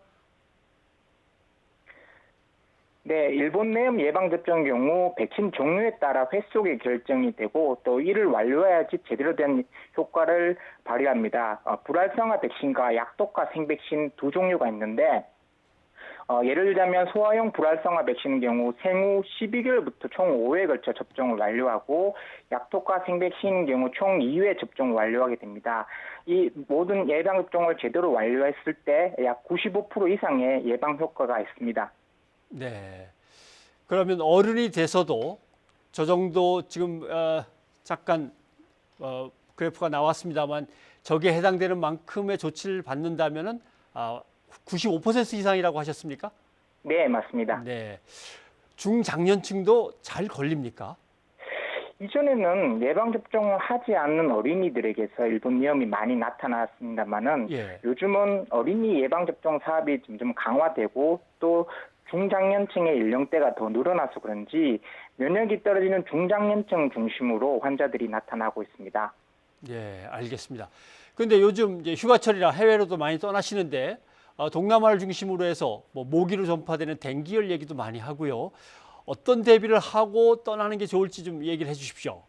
네, 일본 내염 예방접종 경우 백신 종류에 따라 횟수가 결정이 되고 또 이를 완료해야지 제대로 된 효과를 발휘합니다. 불활성화 백신과 약독화 생백신 두 종류가 있는데, 예를 들자면 소아용 불활성화 백신의 경우 생후 12개월부터 총 5회에 걸쳐 접종을 완료하고, 약독화 생백신의 경우 총 2회 접종을 완료하게 됩니다. 이 모든 예방접종을 제대로 완료했을 때 약 95% 이상의 예방 효과가 있습니다. 네. 그러면 어른이 돼서도 저 정도 지금 잠깐 그래프가 나왔습니다만 저게 해당되는 만큼의 조치를 받는다면은 95% 이상이라고 하셨습니까? 네, 맞습니다. 네. 중장년층도 잘 걸립니까? 이전에는 예방접종을 하지 않는 어린이들에게서 일본 내염이 많이 나타났습니다만은 요즘은 어린이 예방접종 사업이 점점 강화되고 또 중장년층의 연령대가 더 늘어나서 그런지 면역이 떨어지는 중장년층 중심으로 환자들이 나타나고 있습니다. 예, 알겠습니다. 그런데 요즘 이제 휴가철이라 해외로도 많이 떠나시는데 동남아를 중심으로 해서 뭐 모기로 전파되는 댕기열 얘기도 많이 하고요. 어떤 대비를 하고 떠나는 게 좋을지 좀 얘기를 해주십시오.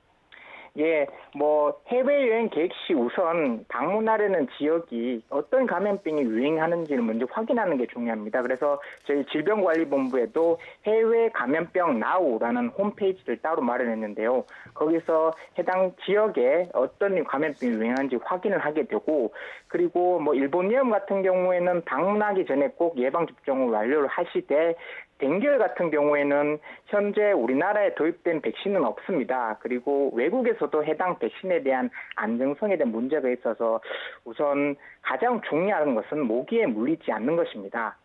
예, 뭐 해외여행 계획 시 우선 방문하려는 지역이 어떤 감염병이 유행하는지를 먼저 확인하는 게 중요합니다. 그래서 저희 질병관리본부에도 해외 감염병 나우라는 홈페이지를 따로 마련했는데요. 거기서 해당 지역에 어떤 감염병이 유행하는지 확인을 하게 되고, 그리고 뭐 일본 내염 같은 경우에는 방문하기 전에 꼭 예방접종을 완료를 하시되, 댕기열 같은 경우에는 현재 우리나라에 도입된 백신은 없습니다. 그리고 외국에서도 해당 백신에 대한 안정성에 대한 문제가 있어서 우선 가장 중요한 것은 모기에 물리지 않는 것입니다.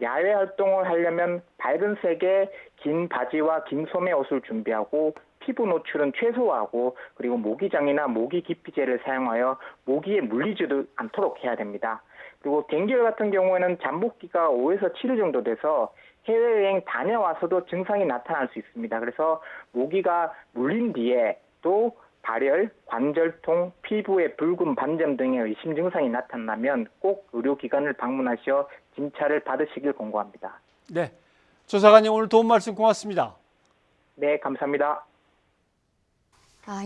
야외 활동을 하려면 밝은 색의 긴 바지와 긴 소매 옷을 준비하고 피부 노출은 최소화하고, 그리고 모기장이나 모기 기피제를 사용하여 모기에 물리지도 않도록 해야 됩니다. 그리고 댕기열 같은 경우에는 잠복기가 5에서 7일 정도 돼서 해외여행 다녀와서도 증상이 나타날 수 있습니다. 그래서 모기가 물린 뒤에 또 발열, 관절통, 피부에 붉은 반점 등의 의심 증상이 나타나면 꼭 의료기관을 방문하셔 진찰을 받으시길 권고합니다. 네, 조사관님 오늘 도움 말씀 고맙습니다. 네, 감사합니다.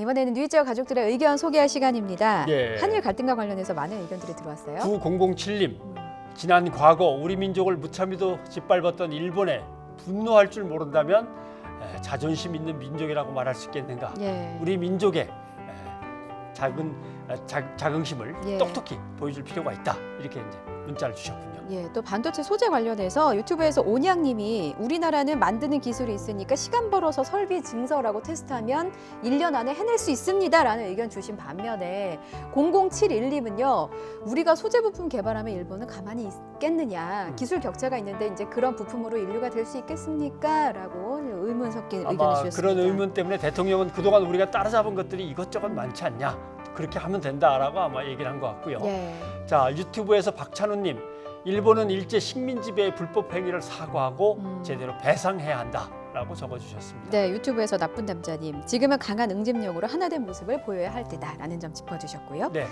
이번에는 뉴이지와 가족들의 의견 소개할 시간입니다. 네. 한일 갈등과 관련해서 많은 의견들이 들어왔어요. 9007님, 지난 과거 우리 민족을 무참히도 짓밟았던 일본에 분노할 줄 모른다면 자존심 있는 민족이라고 말할 수 있겠는가? 우리 민족의 자긍심을 똑똑히 보여줄 필요가 있다. 이렇게 이제 문자를 주셨군요. 예, 또 반도체 소재 관련해서 유튜브에서 온양님이 우리나라는 만드는 기술이 있으니까 시간 벌어서 설비 증설하고 테스트하면 1년 안에 해낼 수 있습니다라는 의견 주신 반면에 0071님은요. 우리가 소재 부품 개발하면 일본은 가만히 있겠느냐. 기술 격차가 있는데 이제 그런 부품으로 인류가 될 수 있겠습니까? 라고 의문 섞인 의견을 아마 주셨습니다. 그런 의문 때문에 대통령은 그동안 우리가 따라잡은 것들이 이것저것 많지 않냐. 그렇게 하면 된다라고 아마 얘기를 한 것 같고요. 예. 자, 유튜브에서 박찬우님. 일본은 일제 식민 지배의 불법 행위를 사과하고 제대로 배상해야 한다라고 적어주셨습니다. 네, 유튜브에서 나쁜 남자님. 지금은 강한 응집력으로 하나된 모습을 보여야 할 때다라는 점 짚어주셨고요. 네.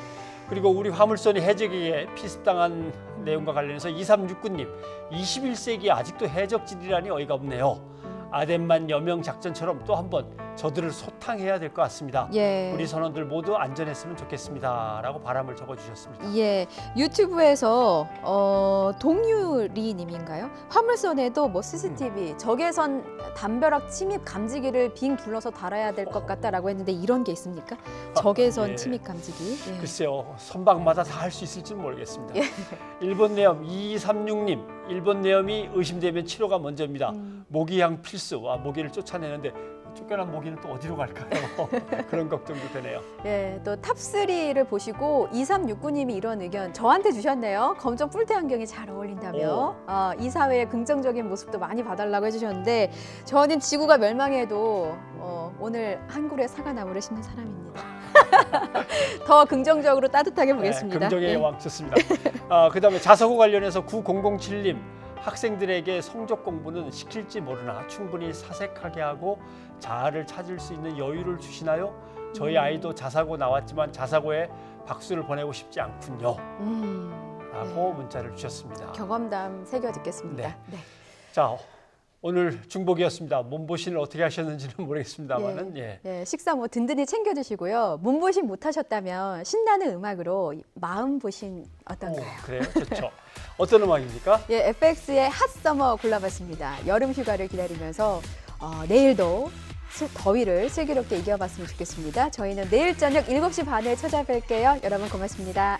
그리고 우리 화물선이 해적에게 피습당한 내용과 관련해서 2369님. 21세기에 아직도 해적질이라니 어이가 없네요. 아덴만 여명 작전처럼 또 한 번 저들을 소탕해야 될 것 같습니다. 예. 우리 선원들 모두 안전했으면 좋겠습니다라고 바람을 적어주셨습니다. 예, 유튜브에서 동유리님인가요? 화물선에도 뭐 CCTV, 적외선 담벼락 침입 감지기를 빙 둘러서 달아야 될 것 같다라고 했는데 이런 게 있습니까? 적외선 예. 침입 감지기. 예. 글쎄요, 선박마다 다 할 수 있을지는 모르겠습니다. 예. 일본 내염 2236님, 일본 내염이 의심되면 치료가 먼저입니다. 모기향 필수. 모기를 쫓아내는데 쫓겨난 모기는 또 어디로 갈까요? 그런 걱정도 되네요. 예, 또 탑3를 보시고 2369님이 이런 의견 저한테 주셨네요. 검정 뿔테 안경이 잘 어울린다며. 이 사회의 긍정적인 모습도 많이 봐달라고 해주셨는데 저는 지구가 멸망해도 오늘 한 그루의 사과나무를 심는 사람입니다. 더 긍정적으로 따뜻하게 보겠습니다. 네, 긍정의 예. 왕 좋습니다. 그다음에 자사고 관련해서 9007님. 학생들에게 성적 공부는 시킬지 모르나 충분히 사색하게 하고 자아를 찾을 수 있는 여유를 주시나요? 저희 아이도 자사고 나왔지만 자사고에 박수를 보내고 싶지 않군요. 라고 문자를 주셨습니다. 경험담 새겨 듣겠습니다. 네. 자, 오늘 중복이었습니다. 몸보신을 어떻게 하셨는지는 모르겠습니다만은 예, 식사 뭐 든든히 챙겨 드시고요. 몸보신 못 하셨다면 신나는 음악으로 마음보신 어떤가요? 그래요? 좋죠. 어떤 음악입니까? 예, FX의 핫서머 골라봤습니다. 여름 휴가를 기다리면서 내일도 더위를 슬기롭게 이겨봤으면 좋겠습니다. 저희는 내일 저녁 7시 반에 찾아뵐게요. 여러분 고맙습니다.